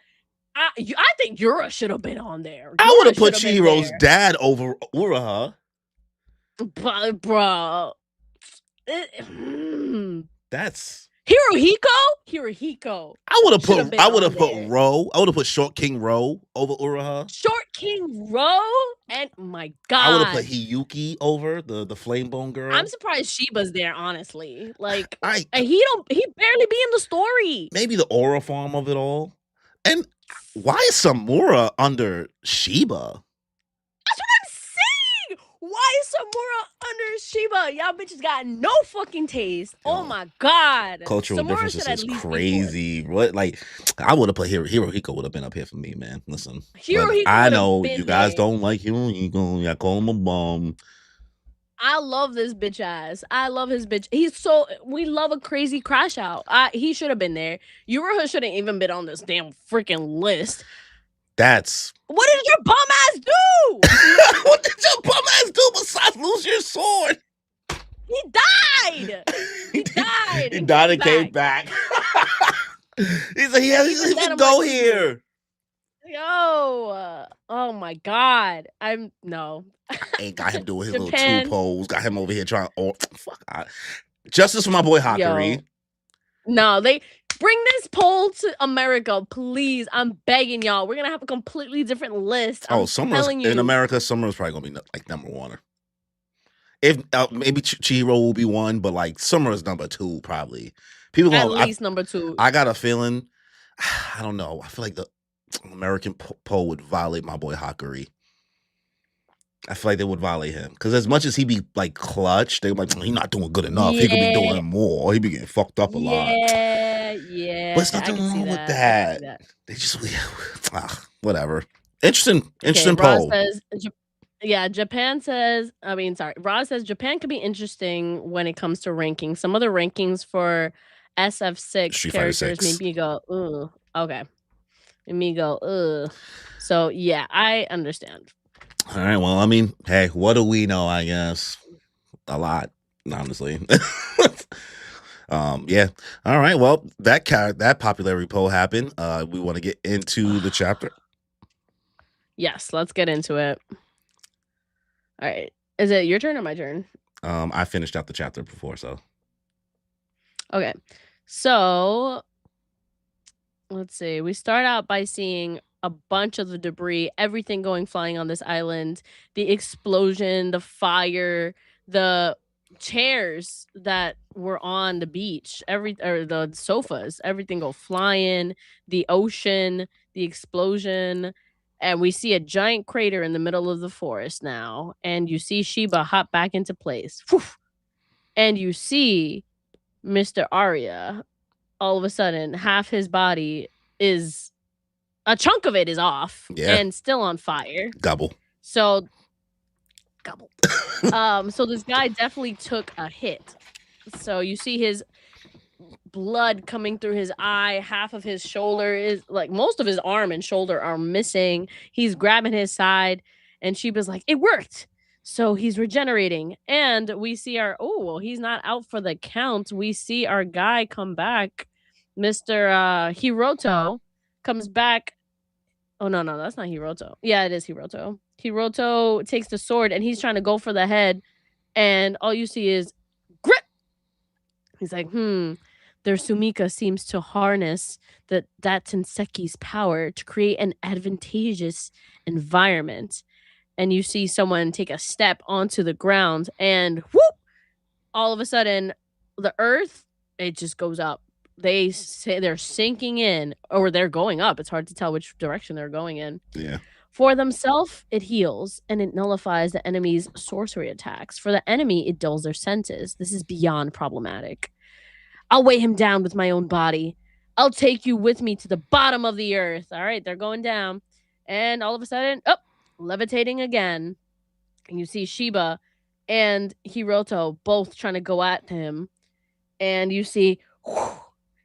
I think Yura should have been on there. I would have put Chihiro's dad over Uraha. Bro. That's Hirohiko. I would have put Ro. I would have put Short King Ro over Uraha. Short King Ro, and my God, I would have put Hiyuki over the flame bone girl. I'm surprised Shiba's there, honestly. Like, he barely be in the story. Maybe the aura form of it all. And why is Samura under Shiba? That's what I'm saying. Why is Samura under Shiba? Y'all bitches got no fucking taste. Oh my God. Cultural differences is crazy. What? Like, I would have put Hirohiko would have been up here for me, man. Listen, I know you guys don't like Hirohiko. I call him a bum. I love this bitch ass. I love his bitch. We love a crazy crash out. He should have been there. Uraha shouldn't even been on this damn freaking list. What did your bum ass do? What did your bum ass do besides lose your sword? He died. He died and came back. He's like, he didn't go here. Yo, oh my God. Ain't got him doing his little two pose. Got him over here trying. Oh, fuck. Justice for my boy Hakuri. Yo. No, they bring this poll to America, please. I'm begging y'all. We're gonna have a completely different list. In America, Summer's probably gonna be like number 1. If maybe Chihiro will be 1, but like Summer is number 2 probably. People at least number 2. I got a feeling. I don't know. I feel like the American poll would violate my boy Hakuri. I feel like they would violate him because as much as he be like clutch, they like he's not doing good enough. He could be doing more. He be getting fucked up a lot. Yeah. But it's nothing wrong with that. They just whatever. Interesting poll. Roz says Japan could be interesting when it comes to ranking. Some of the rankings for SF6 Street Fighter characters made 6. me go, ugh. Okay. Made me go, ugh. So yeah, I understand. All right. Well, I mean, hey, what do we know? I guess a lot, honestly. Yeah. All right. Well, that popularity poll happened. We want to get into the chapter. Yes, let's get into it. All right. Is it your turn or my turn? I finished out the chapter before, so. Okay. So let's see. We start out by seeing a bunch of the debris, everything going flying on this island, the explosion, the fire, the chairs that were on the beach, or the sofas, everything go flying, the ocean, the explosion, and we see a giant crater in the middle of the forest now, and you see Sheba hop back into place. Whew. And you see Mr. Arya, all of a sudden, half his body is a chunk of it is off and still on fire. Double. So gobble. So this guy definitely took a hit. So you see his blood coming through his eye, half of his shoulder is like most of his arm and shoulder are missing. He's grabbing his side, and Sheba's like, it worked. So he's regenerating. And we see he's not out for the count. We see our guy come back. Mr. Hiroto comes back. Oh no, that's not Hiroto. Yeah, it is Hiroto. Hiroto takes the sword and he's trying to go for the head, and all you see is grip. He's like, their Sumika seems to harness that Tenseki's power to create an advantageous environment. And you see someone take a step onto the ground, and whoop! All of a sudden, the earth, it just goes up. They say they're sinking in, or they're going up. It's hard to tell which direction they're going in. Yeah. For themselves, it heals and it nullifies the enemy's sorcery attacks. For the enemy, it dulls their senses. This is beyond problematic. I'll weigh him down with my own body. I'll take you with me to the bottom of the earth. All right, they're going down. And all of a sudden, levitating again. And you see Sheba and Hiroto both trying to go at him. And you see,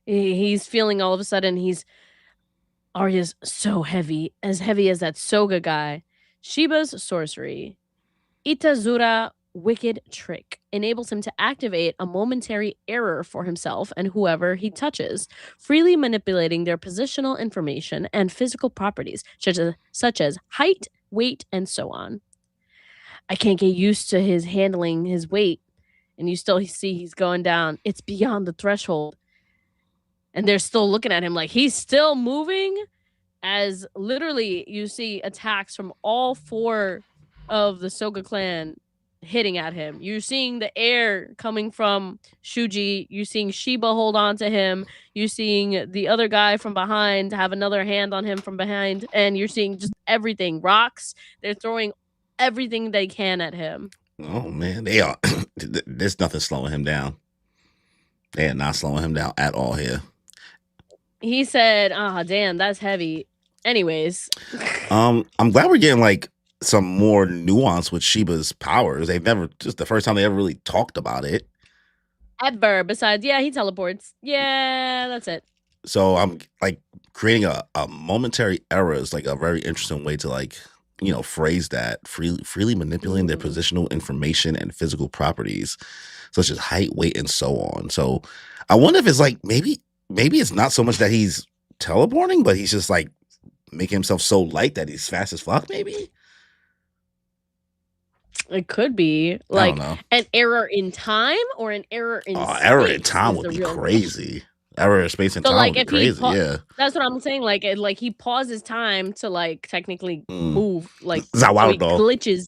he's feeling all of a sudden, Arya's so heavy as that Soga guy. Sheba's sorcery, Itazura Wicked Trick, enables him to activate a momentary error for himself and whoever he touches, freely manipulating their positional information and physical properties, such as height, weight, and so on. I can't get used to his handling his weight, and you still see he's going down. It's beyond the threshold. And they're still looking at him like he's still moving, as literally you see attacks from all 4 of the Soga clan hitting at him. You're seeing the air coming from Shuji. You're seeing Sheba hold on to him. You're seeing the other guy from behind have another hand on him from behind. And you're seeing just everything. Rocks. They're throwing everything they can at him. Oh, man. They are. There's nothing slowing him down. They are not slowing him down at all here. He said, damn, that's heavy. Anyways. I'm glad we're getting like some more nuance with Sheba's powers. Just the first time they ever really talked about it. Ever. Besides, yeah, he teleports. Yeah, that's it. So I'm like creating a momentary error is like a very interesting way to like, phrase that. Freely manipulating their positional information and physical properties, such as height, weight, and so on. So I wonder if it's like maybe it's not so much that he's teleporting, but he's just like making himself so light that he's fast as fuck, maybe? It could be like an error in time or an error in space. Error in time would be crazy. Error in space and time would be crazy. Yeah, that's what I'm saying. Like he pauses time to like technically move. Like Zawaldo so glitches.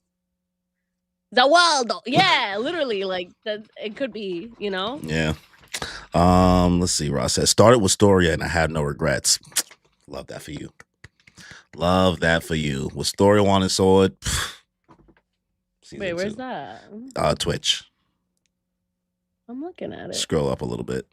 Zawaldo, yeah, literally. Like that, it could be. Yeah. Let's see. Ross says started with Storia and I had no regrets. Love that for you. Love that for you. With Storia on his sword. Wait, where's that? Twitch. I'm looking at it. Scroll up a little bit.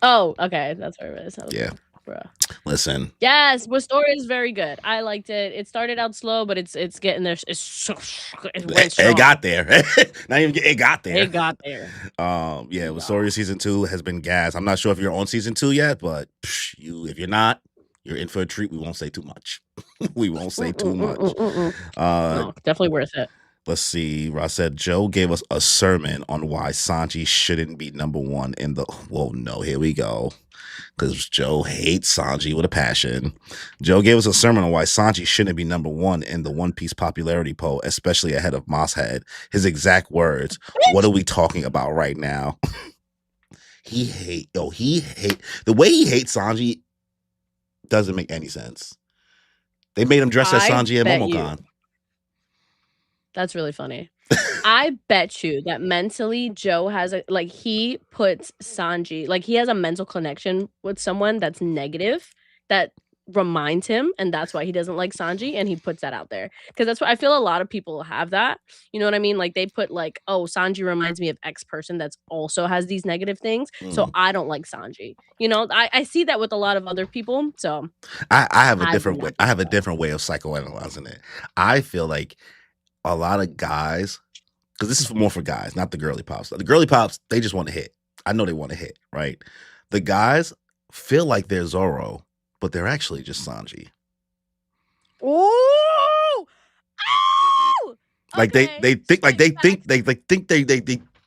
Oh, okay, that's where it is. Yeah. Bruh. Listen. Yes, the story is very good. I liked it. It started out slow, but it's getting there. It went strong. It got there. Not even it got there. It got there. Yeah, Story season 2 has been gas. I'm not sure if you're on season 2 yet, but if you're not, you're in for a treat. We won't say too much. We won't say too much. No, definitely worth it. Let's see. Ross said Joe gave us a sermon on why Sanji shouldn't be number 1 in the. Whoa, no, here we go. Because Joe hates Sanji with a passion. Joe gave us a sermon on why Sanji shouldn't be number 1 in the One Piece popularity poll, especially ahead of Mosshead. His exact words, what are we talking about right now? He hate the way he hates Sanji doesn't make any sense. They made him dress as Sanji at MomoCon. That's really funny. I bet you that mentally Joe has he puts Sanji, he has a mental connection with someone that's negative that reminds him, and that's why he doesn't like Sanji, and he puts that out there. Because that's what I feel a lot of people have that. You know what I mean? Like they put oh, Sanji reminds me of X person that's also has these negative things. So I don't like Sanji. You know, I see that with a lot of other people. So I have a different way. I have a different way of psychoanalyzing it. I feel like a lot of guys, because this is more for guys, not the girly pops. The girly pops, they just want to hit. I know they want to hit, right? The guys feel like they're Zoro, but they're actually just Sanji. Oh, like okay. they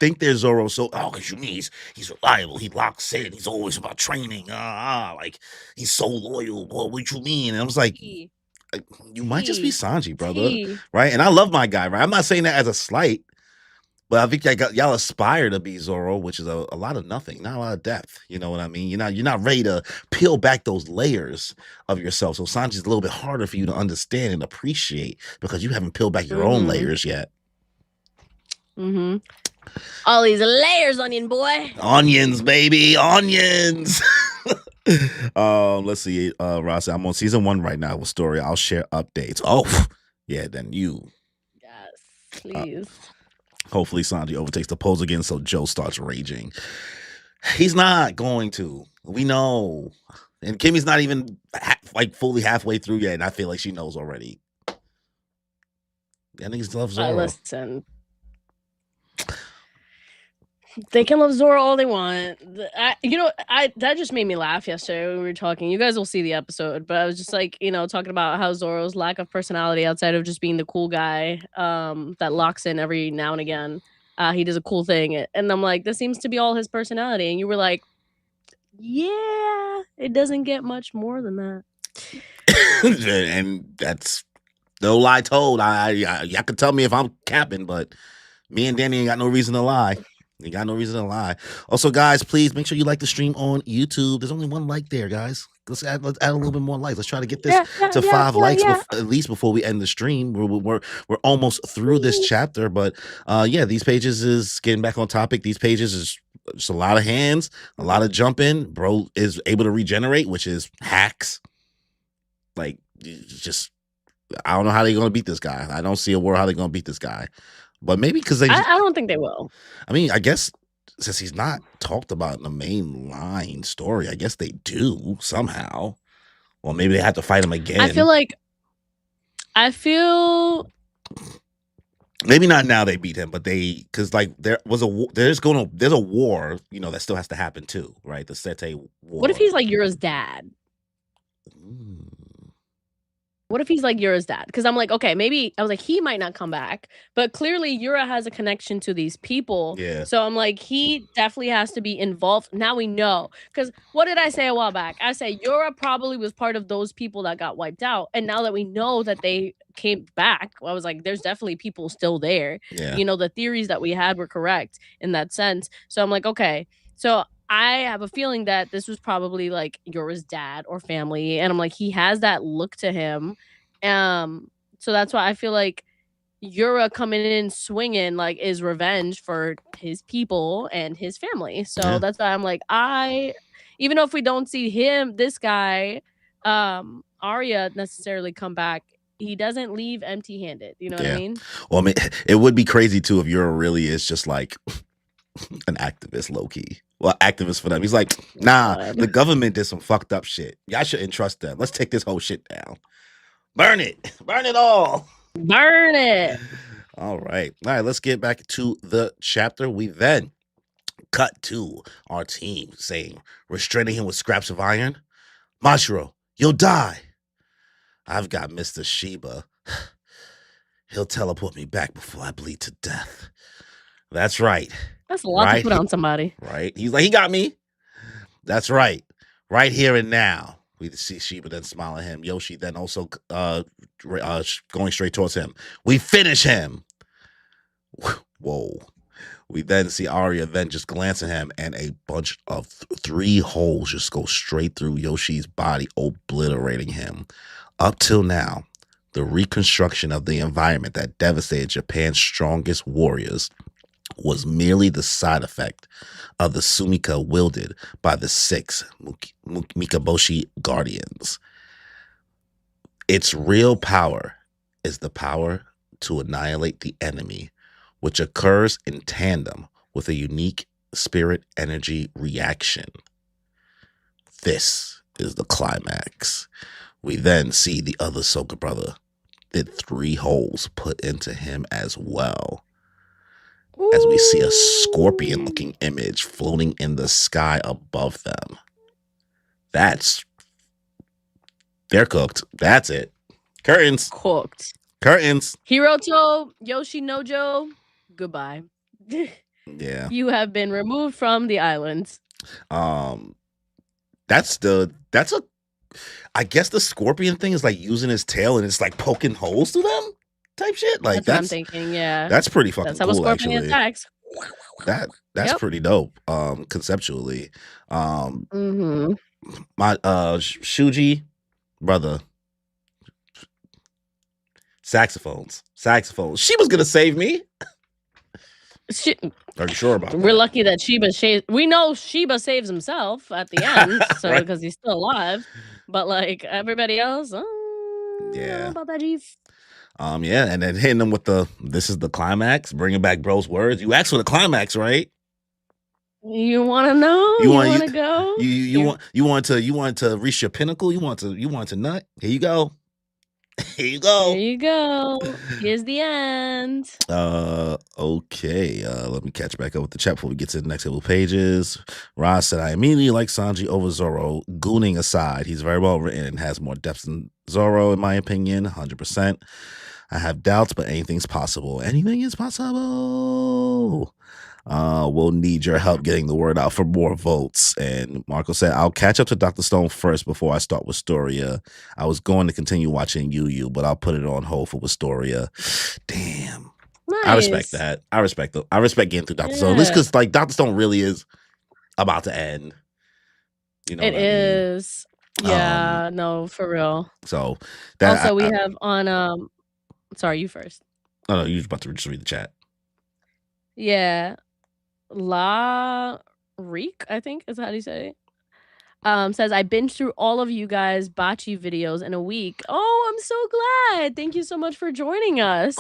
think they're Zoro. So because you mean he's reliable, he locks in, he's always about training. Like he's so loyal. Well, what you mean? And I was like, you might just be Sanji, brother, right? And I love my guy, right? I'm not saying that as a slight. But I think y'all aspire to be Zoro, which is a lot of nothing, not a lot of depth. You know what I mean? You're not ready to peel back those layers of yourself. So Sanji's a little bit harder for you to understand and appreciate because you haven't peeled back your own layers yet. All these layers, onion boy. Onions, baby, onions. Let's see. Ross, I'm on season 1 right now with Story. I'll share updates. Oh, yeah, then you. Yes, please. Hopefully Sanji overtakes the polls again so Joe starts raging. He's not going to. We know. And Kimmy's not even fully halfway through yet, and I feel like she knows already. I think he loves Zoro. Listen. They can love Zoro all they want. That just made me laugh yesterday when we were talking. You guys will see the episode, but I was just talking about how Zoro's lack of personality outside of just being the cool guy that locks in every now and again. He does a cool thing, and I'm like, this seems to be all his personality. And you were like, yeah, it doesn't get much more than that. And that's no lie told. Y'all can tell me if I'm capping, but me and Danny ain't got no reason to lie. You got no reason to lie. Also, guys, please make sure you like the stream on YouTube. There's only 1 like there, guys. Let's add a little bit more likes. Let's try to get this to 5 likes at least before we end the stream. We're almost through this chapter, but these pages is getting back on topic. These pages is just a lot of hands, a lot of jumping. Bro is able to regenerate, which is hacks. Like, just I don't know how they're gonna beat this guy. I don't see a world how they're gonna beat this guy. But maybe because I don't think they will. I mean, I guess since he's not talked about in the main line story, I guess they do somehow. Well, maybe they have to fight him again. I feel maybe not now they beat him, but because there's a war, that still has to happen too, right? The Sete War. What if he's like Yura's dad? What if he's like Yura's dad? Because I'm like, okay, maybe I was like, he might not come back, but clearly Yura has a connection to these people. Yeah. So I'm like, he definitely has to be involved. Now we know. Because what did I say a while back? I said Yura probably was part of those people that got wiped out. And now that we know that they came back, I was like, there's definitely people still there. Yeah. The theories that we had were correct in that sense. So I'm like, okay. So I have a feeling that this was probably like Yura's dad or family. And I'm like, he has that look to him. So that's why I feel like Yura coming in swinging is revenge for his people and his family. So that's why I'm like, even though if we don't see this guy, Arya necessarily come back, he doesn't leave empty-handed. You know what I mean? Well, I mean, it would be crazy too if Yura really is just like an activist, low key. well, activist for them. He's like, nah, God. the government did some fucked up shit. Y'all shouldn't trust them. Let's take this whole shit down. Burn it. Burn it all. Burn it. All right. All right. Let's get back to the chapter. We then cut to our team saying, restraining him with scraps of iron. Mashiro, you'll die. I've got Mr. Shiba. He'll teleport me back before I bleed to death. That's right. That's a lot to put on somebody. Right. He's like, he got me. That's right. Right here and now. We see Shiba then smile at him. Yoshi then also going straight towards him. We finish him. Whoa. We then see Arya then just glance at him, and a bunch of 3 holes just go straight through Yoshi's body, obliterating him. Up till now, the reconstruction of the environment that devastated Japan's strongest warriors was merely the side effect of the Sumika wielded by the 6 Mikaboshi Guardians. Its real power is the power to annihilate the enemy, which occurs in tandem with a unique spirit energy reaction. This is the climax. We then see the other Soka brother did 3 holes put into him as well. As we see a scorpion-looking image floating in the sky above them. They're cooked. That's it. Curtains. Cooked. Curtains. Hiroto Yoshinojo, goodbye. Yeah. You have been removed from the islands. That's I guess the scorpion thing is like using his tail and it's like poking holes through them type shit. Like that's what I'm thinking, yeah. That's pretty fucking that's how cool, a scorpion actually. attacks. That's pretty dope, conceptually. My Shuji brother. Saxophones. She was gonna save me. Are you sure about that? We're lucky that we know Shiba saves himself at the end, so Right. because he's still alive. But like everybody else, Yeah. I don't know about that, Chief. Yeah, and then hitting them with this is the climax, bringing back bro's words. You asked for the climax, right? You want to know? You want to go? You want to reach your pinnacle? You want to nut? Here you go. Here you go. Here you go. Here's the end. Okay. Let me catch back up with the chat before we get to the next couple pages. Ross said, I immediately like Sanji over Zoro. Gooning aside, he's very well written and has more depth than Zoro, in my opinion. 100%. I have doubts, but anything's possible. Anything is possible. We'll need your help getting the word out for more votes. And Marco said, I'll catch up to Dr. Stone first before I start Wistoria. I was going to continue watching Yu, but I'll put it on hold for Wistoria. Damn. Nice. I respect that. I respect getting through Dr. Stone. At least because like Dr. Stone really is about to end. You know it is. Yeah, no, for real. So that also we have on sorry, you first. No, you're about to just read the chat. Yeah. La Reek, I think is how do you say it? Says I binged through all of you guys' Bachi videos in a week. Oh, I'm so glad. Thank you so much for joining us.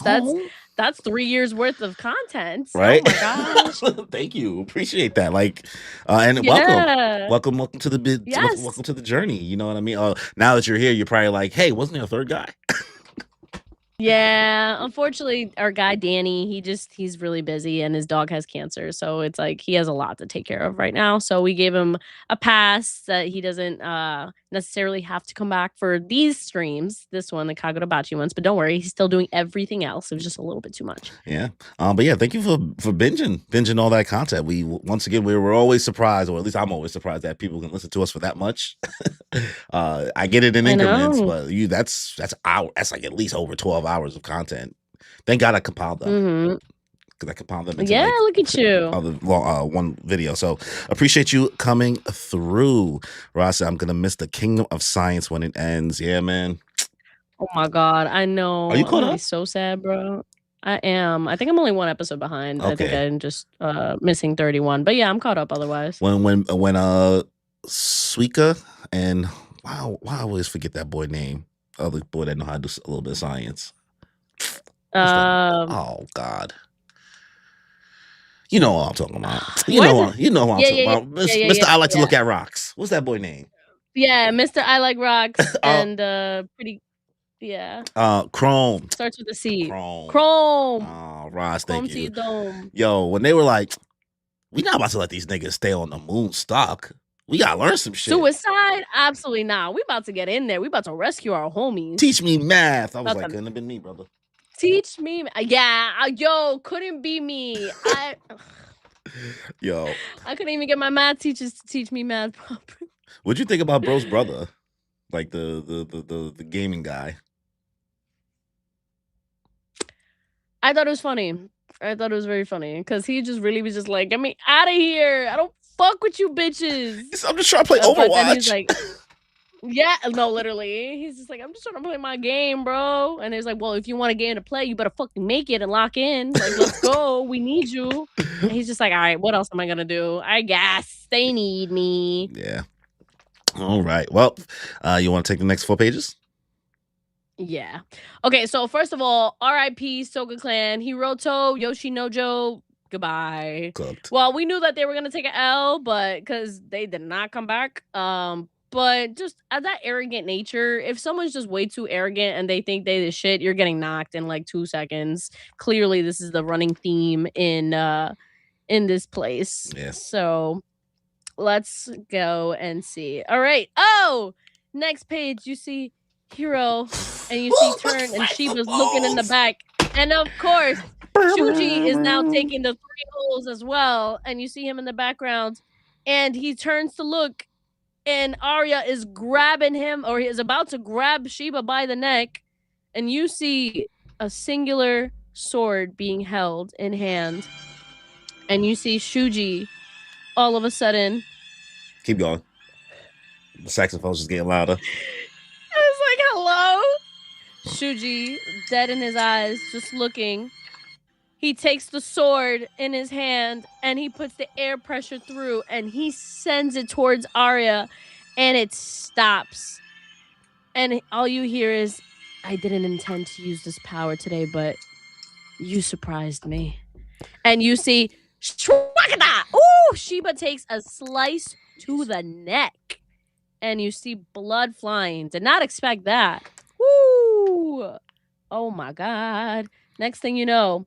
That's 3 years worth of content. Right? Oh my gosh. Thank you. Appreciate that. Like and welcome to the welcome to the journey. You know what I mean? Now that you're here, you're probably like, hey, wasn't there a third guy? Yeah, unfortunately, our guy Danny, he's really busy and his dog has cancer, so it's like he has a lot to take care of right now. So we gave him a pass that he doesn't necessarily have to come back for these streams, this one, the Kagurabachi ones. But don't worry, he's still doing everything else. It was just a little bit too much. Yeah, but yeah, thank you for binging all that content. We once again we were always surprised, or at least I'm always surprised that people can listen to us for that much. I get it in increments, but that's like at least over 12 hours of content. Thank God I compiled them. Because I compiled them into look at you. One video. So appreciate you coming through. Ross, I'm gonna miss the Kingdom of Science when it ends. Yeah, man. Oh my God, I know. Are you caught up? Be so sad, bro. I am. I think I'm only 1 episode behind. Okay. I think I'm just missing 31. But yeah, I'm caught up otherwise. When Suika and wow, I always forget that boy name. Other boy that know how to do a little bit of science. Oh God. You know what I'm talking about. What? You know what I'm Yeah, talking yeah, yeah, about. yeah, yeah, Mr. yeah, I like to yeah. look at rocks. What's that boy name? Yeah, Mr. I Like Rocks uh, and pretty yeah. Chrome. Starts with a C. Chrome. Chrome. Oh, Ross, thank Chrome to you. your dome. Yo, when they were like, we not about to let these niggas stay on the moon stock. We gotta learn some shit. Suicide? Absolutely not. We about to get in there. We about to rescue our homies. Teach me math. I was About like, to couldn't have been me, brother. teach me. Yeah, yo, couldn't be me. Yo, I couldn't even get my math teachers to teach me math properly. what'd you think about Bro's brother? Like the gaming guy. I thought it was funny. I thought it was very funny because he just really was just like, get me out of here. I don't fuck with you bitches. I'm just trying to play Overwatch. But then he's like, yeah, no, literally. He's just like, I'm just trying to play my game, bro. And he's like, well, if you want a game to play, you better fucking make it and lock in. Like, let's go. We need you. And he's just like, all right, what else am I going to do? I guess they need me. Yeah. All right. Well, you want to take the next 4 pages? Yeah. Okay, so first of all, R.I.P. Soga Clan, Hiroto, Yoshinojo, goodbye. Cooked. Well, we knew that they were gonna take an L, but because they did not come back. But just that arrogant nature, if someone's just way too arrogant and they think they the shit, you're getting knocked in like 2 seconds. Clearly, this is the running theme in this place. Yeah. So let's go and see. All right. Oh, next page, you see Hiro and you see Turn and Shiba's looking in the back. And of course, Shuji is now taking the 3 holes as well. And you see him in the background. And he turns to look, and Arya is grabbing him, or he is about to grab Shiba by the neck. And you see a singular sword being held in hand. And you see Shuji all of a sudden. Keep going. The saxophone's just getting louder. I was like, hello? Shuji, dead in his eyes, just looking. He takes the sword in his hand and he puts the air pressure through and he sends it towards Arya and it stops. And all you hear is, I didn't intend to use this power today, but you surprised me. And you see, ooh, Shiba takes a slice to the neck. And you see blood flying. Did not expect that. Woo! Oh my god. Next thing you know,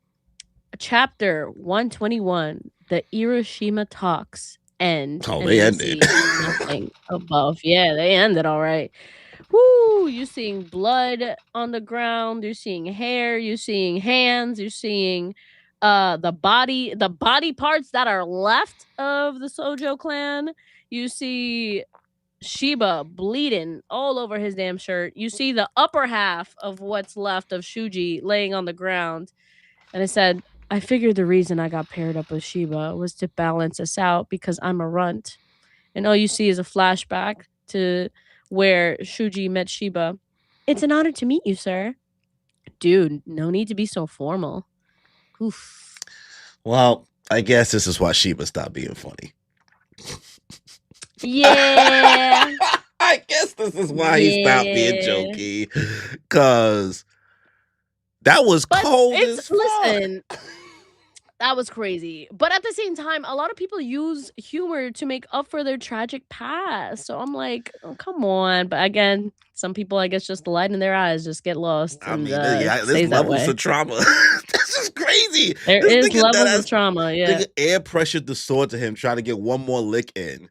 chapter 121, the Hiroshima talks end. Oh, they ended. Nothing above. Yeah, they ended all right. Woo! You're seeing blood on the ground. You're seeing hair. You're seeing hands. You're seeing the body parts that are left of the Sojo clan. You see Shiba bleeding all over his damn shirt. You see the upper half of what's left of Shuji laying on the ground. And it said, I figured the reason I got paired up with Shiba was to balance us out because I'm a runt. And all you see is a flashback to where Shuji met Shiba. It's an honor to meet you, sir. Dude, no need to be so formal. Oof. Well, I guess this is why Shiba stopped being funny. Yeah. I guess this is why he stopped being jokey. Cause that was cold as fuck. Listen, that was crazy. But at the same time, a lot of people use humor to make up for their tragic past. So I'm like, oh, come on. But again, some people, I guess, just the light in their eyes just get lost. I mean, there's levels of trauma. This is crazy. There is levels of trauma, yeah. Nigga air pressured the sword to him, trying to get one more lick in.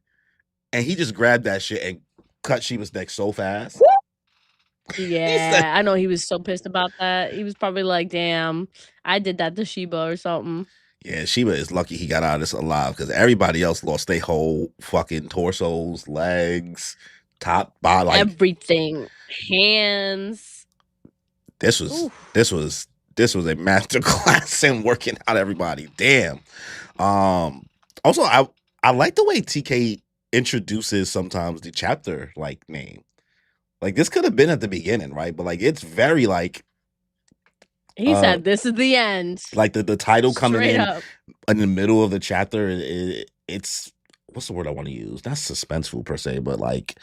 And he just grabbed that shit and cut Shiba's neck so fast. Yeah, I know he was so pissed about that. He was probably like, damn, I did that to Shiba or something. Yeah, Shiba is lucky he got out of this alive because everybody else lost their whole fucking torsos, legs, top, bottom, like everything, hands. This was a master class in working out everybody. Damn. Also, I like the way TK introduces sometimes the chapter like name. Like this could have been at the beginning, right? But like it's very like he said this is the end. Like the title coming in the middle of the chapter, it's what's the word I want to use? Not suspenseful per se, but like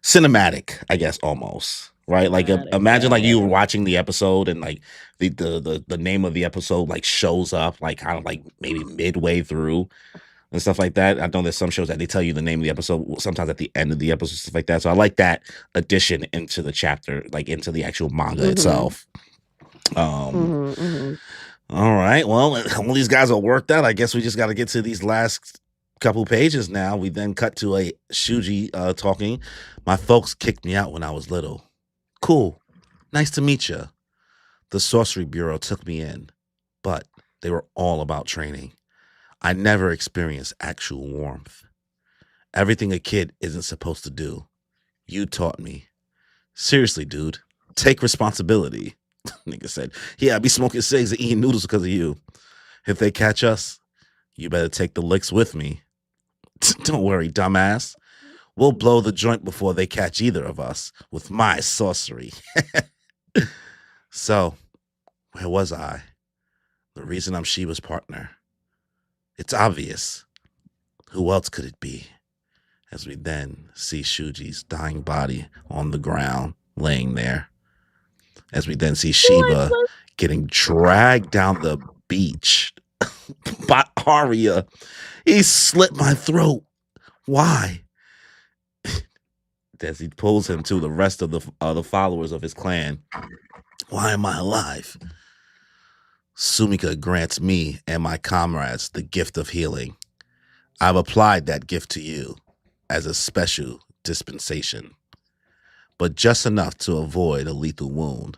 cinematic, I guess, almost. Right, like Cinematic, imagine like you yeah. were watching the episode and like the name of the episode like shows up like kind of like maybe midway through and stuff like that. I know there's some shows that they tell you the name of the episode sometimes at the end of the episode, stuff like that. So I like that addition into the chapter, like into the actual manga itself. All right, well, all these guys are worked out. I guess we just got to get to these last couple pages now. We then cut to a Shuji talking. My folks kicked me out when I was little. Cool. Nice to meet you. The Sorcery Bureau took me in, but they were all about training. I never experienced actual warmth. Everything a kid isn't supposed to do. You taught me. Seriously, dude. Take responsibility. Nigga said, yeah, I be smoking cigs and eating noodles because of you. If they catch us, you better take the licks with me. Don't worry, dumbass. We'll blow the joint before they catch either of us with my sorcery. So, where was I? The reason I'm Shiba's partner. It's obvious. Who else could it be? As we then see Shuji's dying body on the ground, laying there. As we then see Shiba getting dragged down the beach by Arya. He slit my throat. Why? As he pulls him to the rest of the followers of his clan. Why am I alive? Sumika grants me and my comrades the gift of healing. I've applied that gift to you as a special dispensation, but just enough to avoid a lethal wound.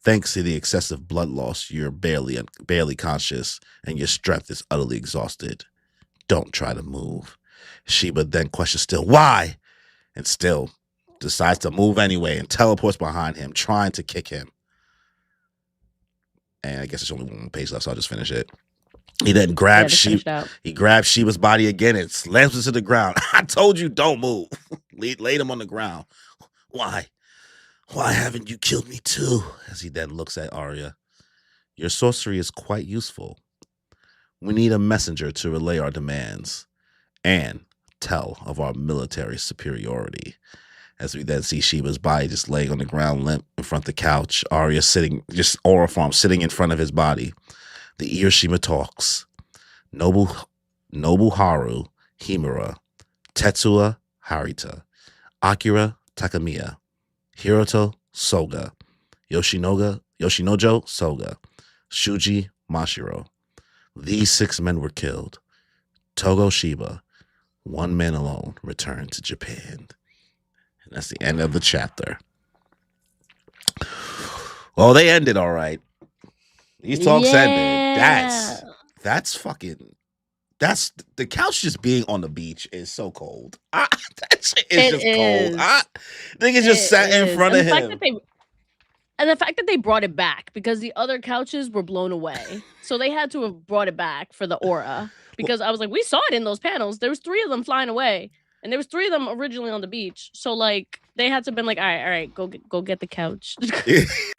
Thanks to the excessive blood loss, you're barely conscious and your strength is utterly exhausted. Don't try to move. Shiba then questions still, why? And still decides to move anyway and teleports behind him, trying to kick him. And I guess there's only one page left, so I'll just finish it. He then grabs He grabs Shiba's body again and slams it to the ground. I told you don't move. Laid him on the ground. Why? Why haven't you killed me too? As he then looks at Arya. Your sorcery is quite useful. We need a messenger to relay our demands and tell of our military superiority. As we then see Shiba's body just laying on the ground limp in front of the couch. Arya sitting, just aura form sitting in front of his body. The Irishima talks. Nobuharu Himura, Tetsuya Harita, Akira Takamiya, Hiroto Soga, Yoshinojo Soga, Shuji Mashiro. These 6 men were killed. Togo Shiba, 1 man alone, returned to Japan. And that's the end of the chapter. Well, they ended all right. These talks ended. That's fucking. That's the couch just being on the beach is so cold. That shit is just cold. Niggas just sat in front of him. And the fact that they brought it back because the other couches were blown away. So they had to have brought it back for the aura. Because I was like, we saw it in those panels. There was 3 of them flying away. And there was 3 of them originally on the beach. So like they had to have been like, all right, go get the couch.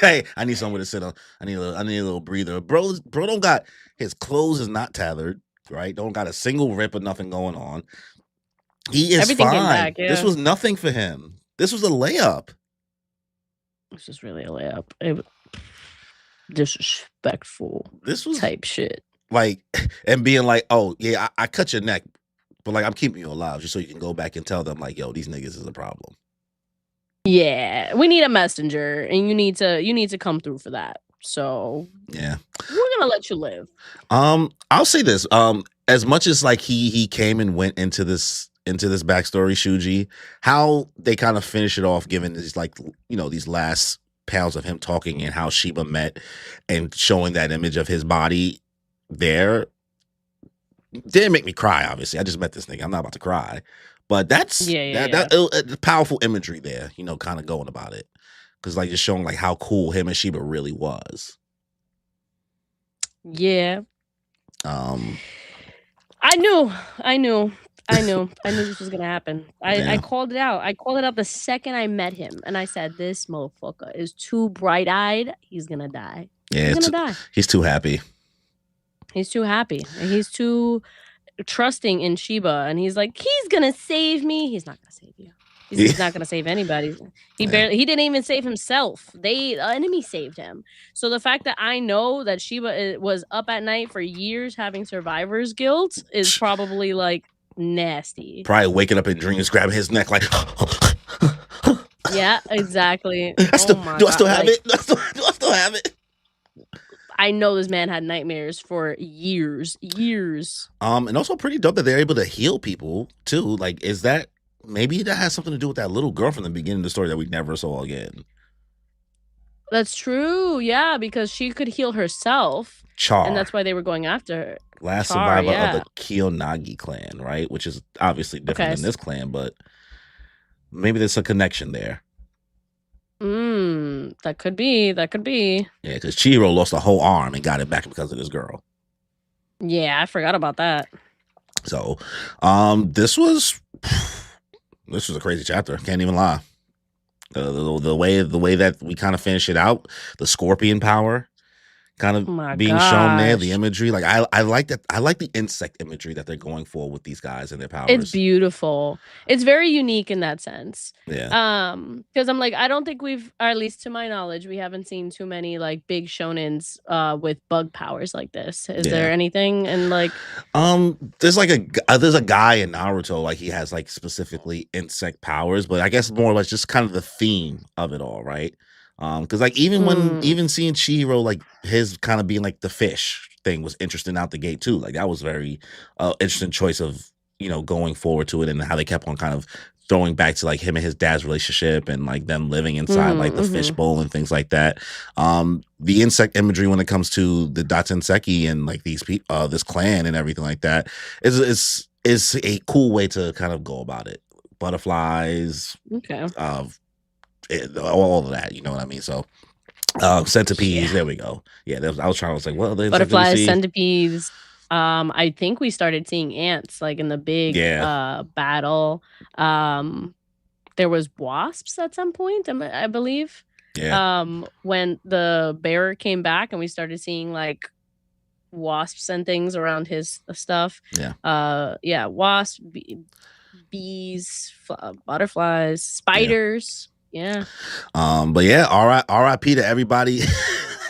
Hey, I need somewhere to sit on. I need a little breather. Bro don't got his clothes is not tethered, right? Don't got a single rip or nothing going on. He is everything fine. Came back, yeah. This was nothing for him. This was a layup. This is really a layup. Disrespectful. This was type shit. Like, and being like, oh yeah, I cut your neck, but like I'm keeping you alive just so you can go back and tell them like, yo, these niggas is a problem. Yeah, we need a messenger, and you need to come through for that. So yeah, we're gonna let you live. I'll say this. As much as like he came and went into this backstory, Shuji, how they kind of finish it off, given these like these last panels of him talking and how Shiba met and showing that image of his body there, didn't make me cry. Obviously, I just met this nigga. I'm not about to cry. But that's powerful imagery there, kind of going about it. Because like just showing like how cool him and Shiba really was. Yeah. I knew this was gonna happen. I called it out. I called it out the second I met him. And I said, this motherfucker is too bright-eyed. He's gonna die. Yeah, he's gonna die. He's too happy. He's too happy. And he's too trusting in Shiba, and he's like, he's gonna save me. He's not gonna save you. He's not gonna save anybody. He didn't even save himself. The enemy saved him. So the fact that I know that Sheba was up at night for years having survivor's guilt is probably like nasty. Probably waking up in dreams, grabbing his neck like. Yeah, exactly. Do I still have it? Do I still have it? I know this man had nightmares for years. And also pretty dope that they're able to heal people too. Like, is that maybe that has something to do with that little girl from the beginning of the story that we never saw again? That's true. Yeah, because she could heal herself. Char. And that's why they were going after her. Last survivor of the Kiyonagi clan, right? Which is obviously different than this clan, but maybe there's a connection there. That could be. Yeah, because Chihiro lost a whole arm and got it back because of this girl. Yeah, I forgot about that. So, this was a crazy chapter. Can't even lie. The way that we kind of finish it out, the scorpion power kind of being shown there, the imagery. Like I like that. I like the insect imagery that they're going for with these guys and their powers. It's beautiful. It's very unique in that sense. Yeah. Because I'm like, I don't think we've, or at least to my knowledge, we haven't seen too many like big shonens with bug powers like this. Is there anything? And like, there's like there's a guy in Naruto, like he has like specifically insect powers, but I guess more or less just kind of the theme of it all, right? Because like even seeing Chihiro, like his kind of being like the fish thing was interesting out the gate too. Like that was very interesting choice of, you know, going forward to it and how they kept on kind of throwing back to like him and his dad's relationship and like them living inside like the fishbowl and things like that. The insect imagery when it comes to the Datsenseki and like these people, this clan and everything like that is a cool way to kind of go about it. Butterflies, all of that, you know what I mean? So centipedes, there we go. Yeah, I was like, well, butterflies, centipedes. I think we started seeing ants like in the big battle. There was wasps at some point, I believe. Yeah. When the bearer came back and we started seeing like wasps and things around his stuff. Yeah. Wasps, bees, butterflies, spiders. Yeah. But yeah, R.I.P. to everybody,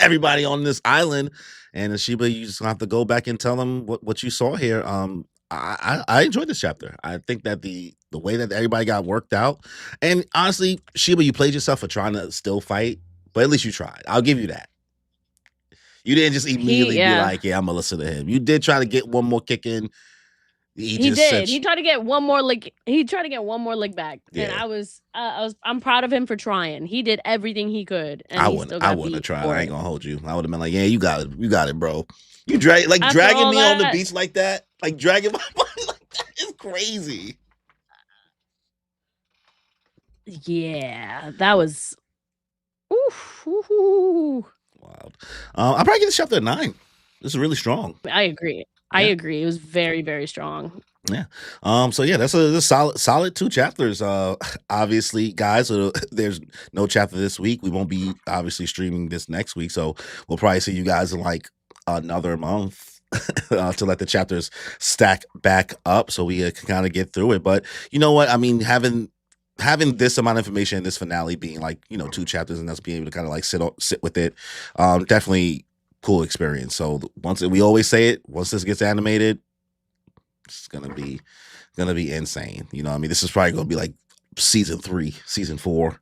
everybody on this island. And Sheba, you just have to go back and tell them what you saw here. I enjoyed this chapter. I think that the way that everybody got worked out, and honestly, Sheba, you played yourself for trying to still fight, but at least you tried. I'll give you that. You didn't just immediately be like, yeah, I'm gonna listen to him. You did try to get one more kick in. He did. He tried to get one more lick. He tried to get one more lick back, and I'm proud of him for trying. He did everything he could. And I wouldn't have tried. I ain't gonna hold you. I would have been like, yeah, you got it, bro. You dragging me on the beach like that, like dragging my body like that is crazy. Yeah, that was wild. I'll probably give this chapter a 9. This is really strong. I agree. I agree. It was very, very strong. Yeah. So yeah, that's a solid 2 chapters. Obviously, guys, there's no chapter this week. We won't be obviously streaming this next week, so we'll probably see you guys in like another month to let the chapters stack back up so we can kind of get through it. But you know what? I mean, having this amount of information in this finale being like, you know, 2 chapters and us being able to kind of like sit with it, definitely cool experience. So we always say it, once this gets animated, it's gonna be insane. You know what I mean? This is probably gonna be like season 3, season 4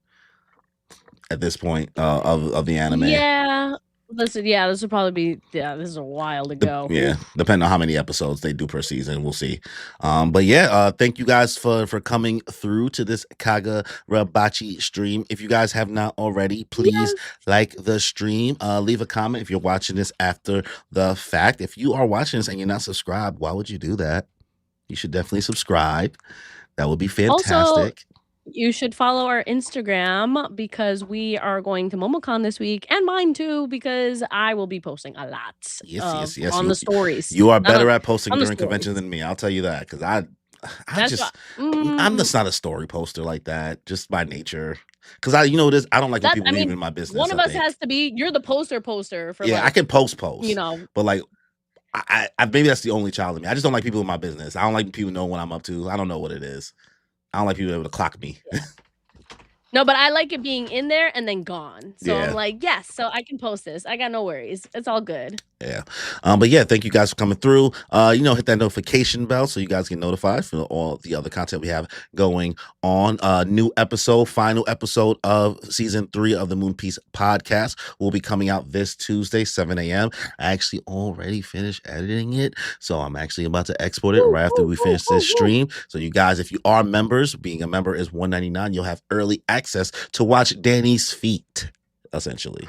at this point of the anime. Yeah. This would probably be this is a while to go. Yeah, depending on how many episodes they do per season, we'll see. But yeah, thank you guys for coming through to this Kagurabachi stream. If you guys have not already, please like the stream. Leave a comment if you're watching this after the fact. If you are watching this and you're not subscribed, why would you do that? You should definitely subscribe. That would be fantastic. Also, you should follow our Instagram because we are going to MomoCon this week, and mine too, because I will be posting a lot. Yes. On the stories. You are better at posting during conventions than me. I'll tell you that, because I'm just not a story poster like that, just by nature. Because I don't like when people leave in my business. One of us has to be. You're the poster for. Yeah, I can post. You know, but like. I maybe that's the only child in me. I just don't like people in my business. I don't like people know what I'm up to. I don't know what it is. I don't like people able to clock me. Yeah. No, but I like it being in there and then gone. So Yeah. I'm like, yes, so I can post this. I got no worries. It's all good. Yeah. But yeah, thank you guys for coming through. Hit that notification bell so you guys get notified for all the other content we have going on. New episode, final episode of season 3 of the Moon Piece podcast will be coming out this Tuesday, 7 a.m. I actually already finished editing it, so I'm actually about to export it right after we finish this stream. So you guys, if you are members, being a member is $1.99. You'll have early access to watch Danny's feet, essentially.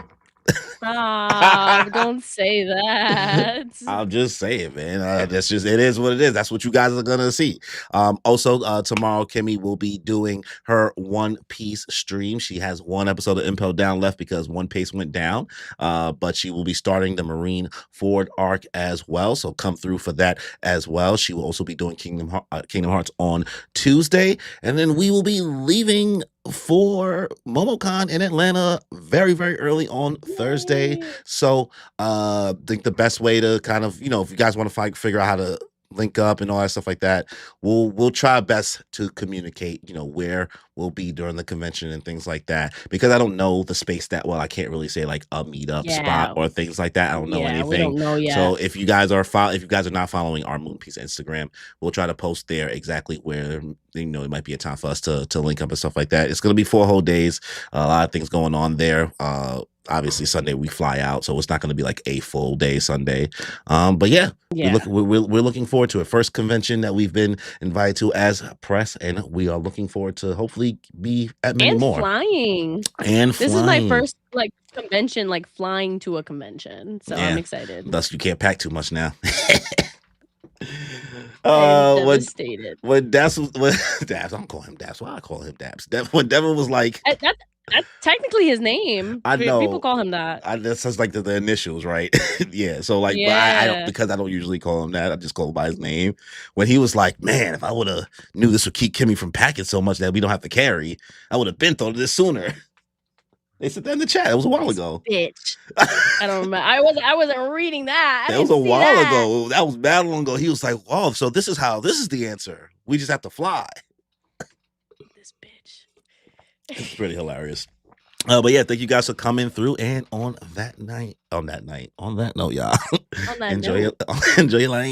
Stop. Don't say that. I'm just saying, man. That's just it is what it is. That's what you guys are gonna see. Also, tomorrow Kimmy will be doing her One Piece stream. She has one episode of Impel Down left because One Piece went down. But she will be starting the Marine Ford arc as well. So come through for that as well. She will also be doing Kingdom Hearts on Tuesday, and then we will be leaving for MomoCon in Atlanta very, very early on Thursday. So I think the best way to kind of, if you guys want to figure out how to link up and all that stuff like that, we'll try our best to communicate, where we'll be during the convention and things like that. Because I don't know the space that well. I can't really say like a meetup spot or things like that. I don't know anything. We don't know yet. So if you guys are not following our Moon Piece Instagram, we'll try to post there exactly where it might be a time for us to link up and stuff like that. It's gonna be 4 whole days. A lot of things going on there. Obviously Sunday we fly out, so it's not going to be like a full day Sunday. But yeah. We're looking forward to it. First convention that we've been invited to as press, and we are looking forward to hopefully be at many more. This is my first convention, flying to a convention, so I'm excited. Thus, you can't pack too much now. I'm devastated. When Dabs, I don't call him Dabs. Why I call him Dabs? When Devin was like, that's technically his name. I know people call him that. That's just like the initials, right? Yeah. So but I don't, because I don't usually call him that. I just call him by his name. When he was like, "Man, if I would have knew this would keep Kimmy from packing so much that we don't have to carry, I would have been thought of this sooner." They said that in the chat. It was a while ago. Bitch. I don't remember. I wasn't reading that. That was a while ago. That was bad long ago. He was like, "Oh, so this is the answer. We just have to fly." This bitch. It's pretty hilarious. But yeah, thank you guys for coming through. And on that note, y'all, enjoy your life.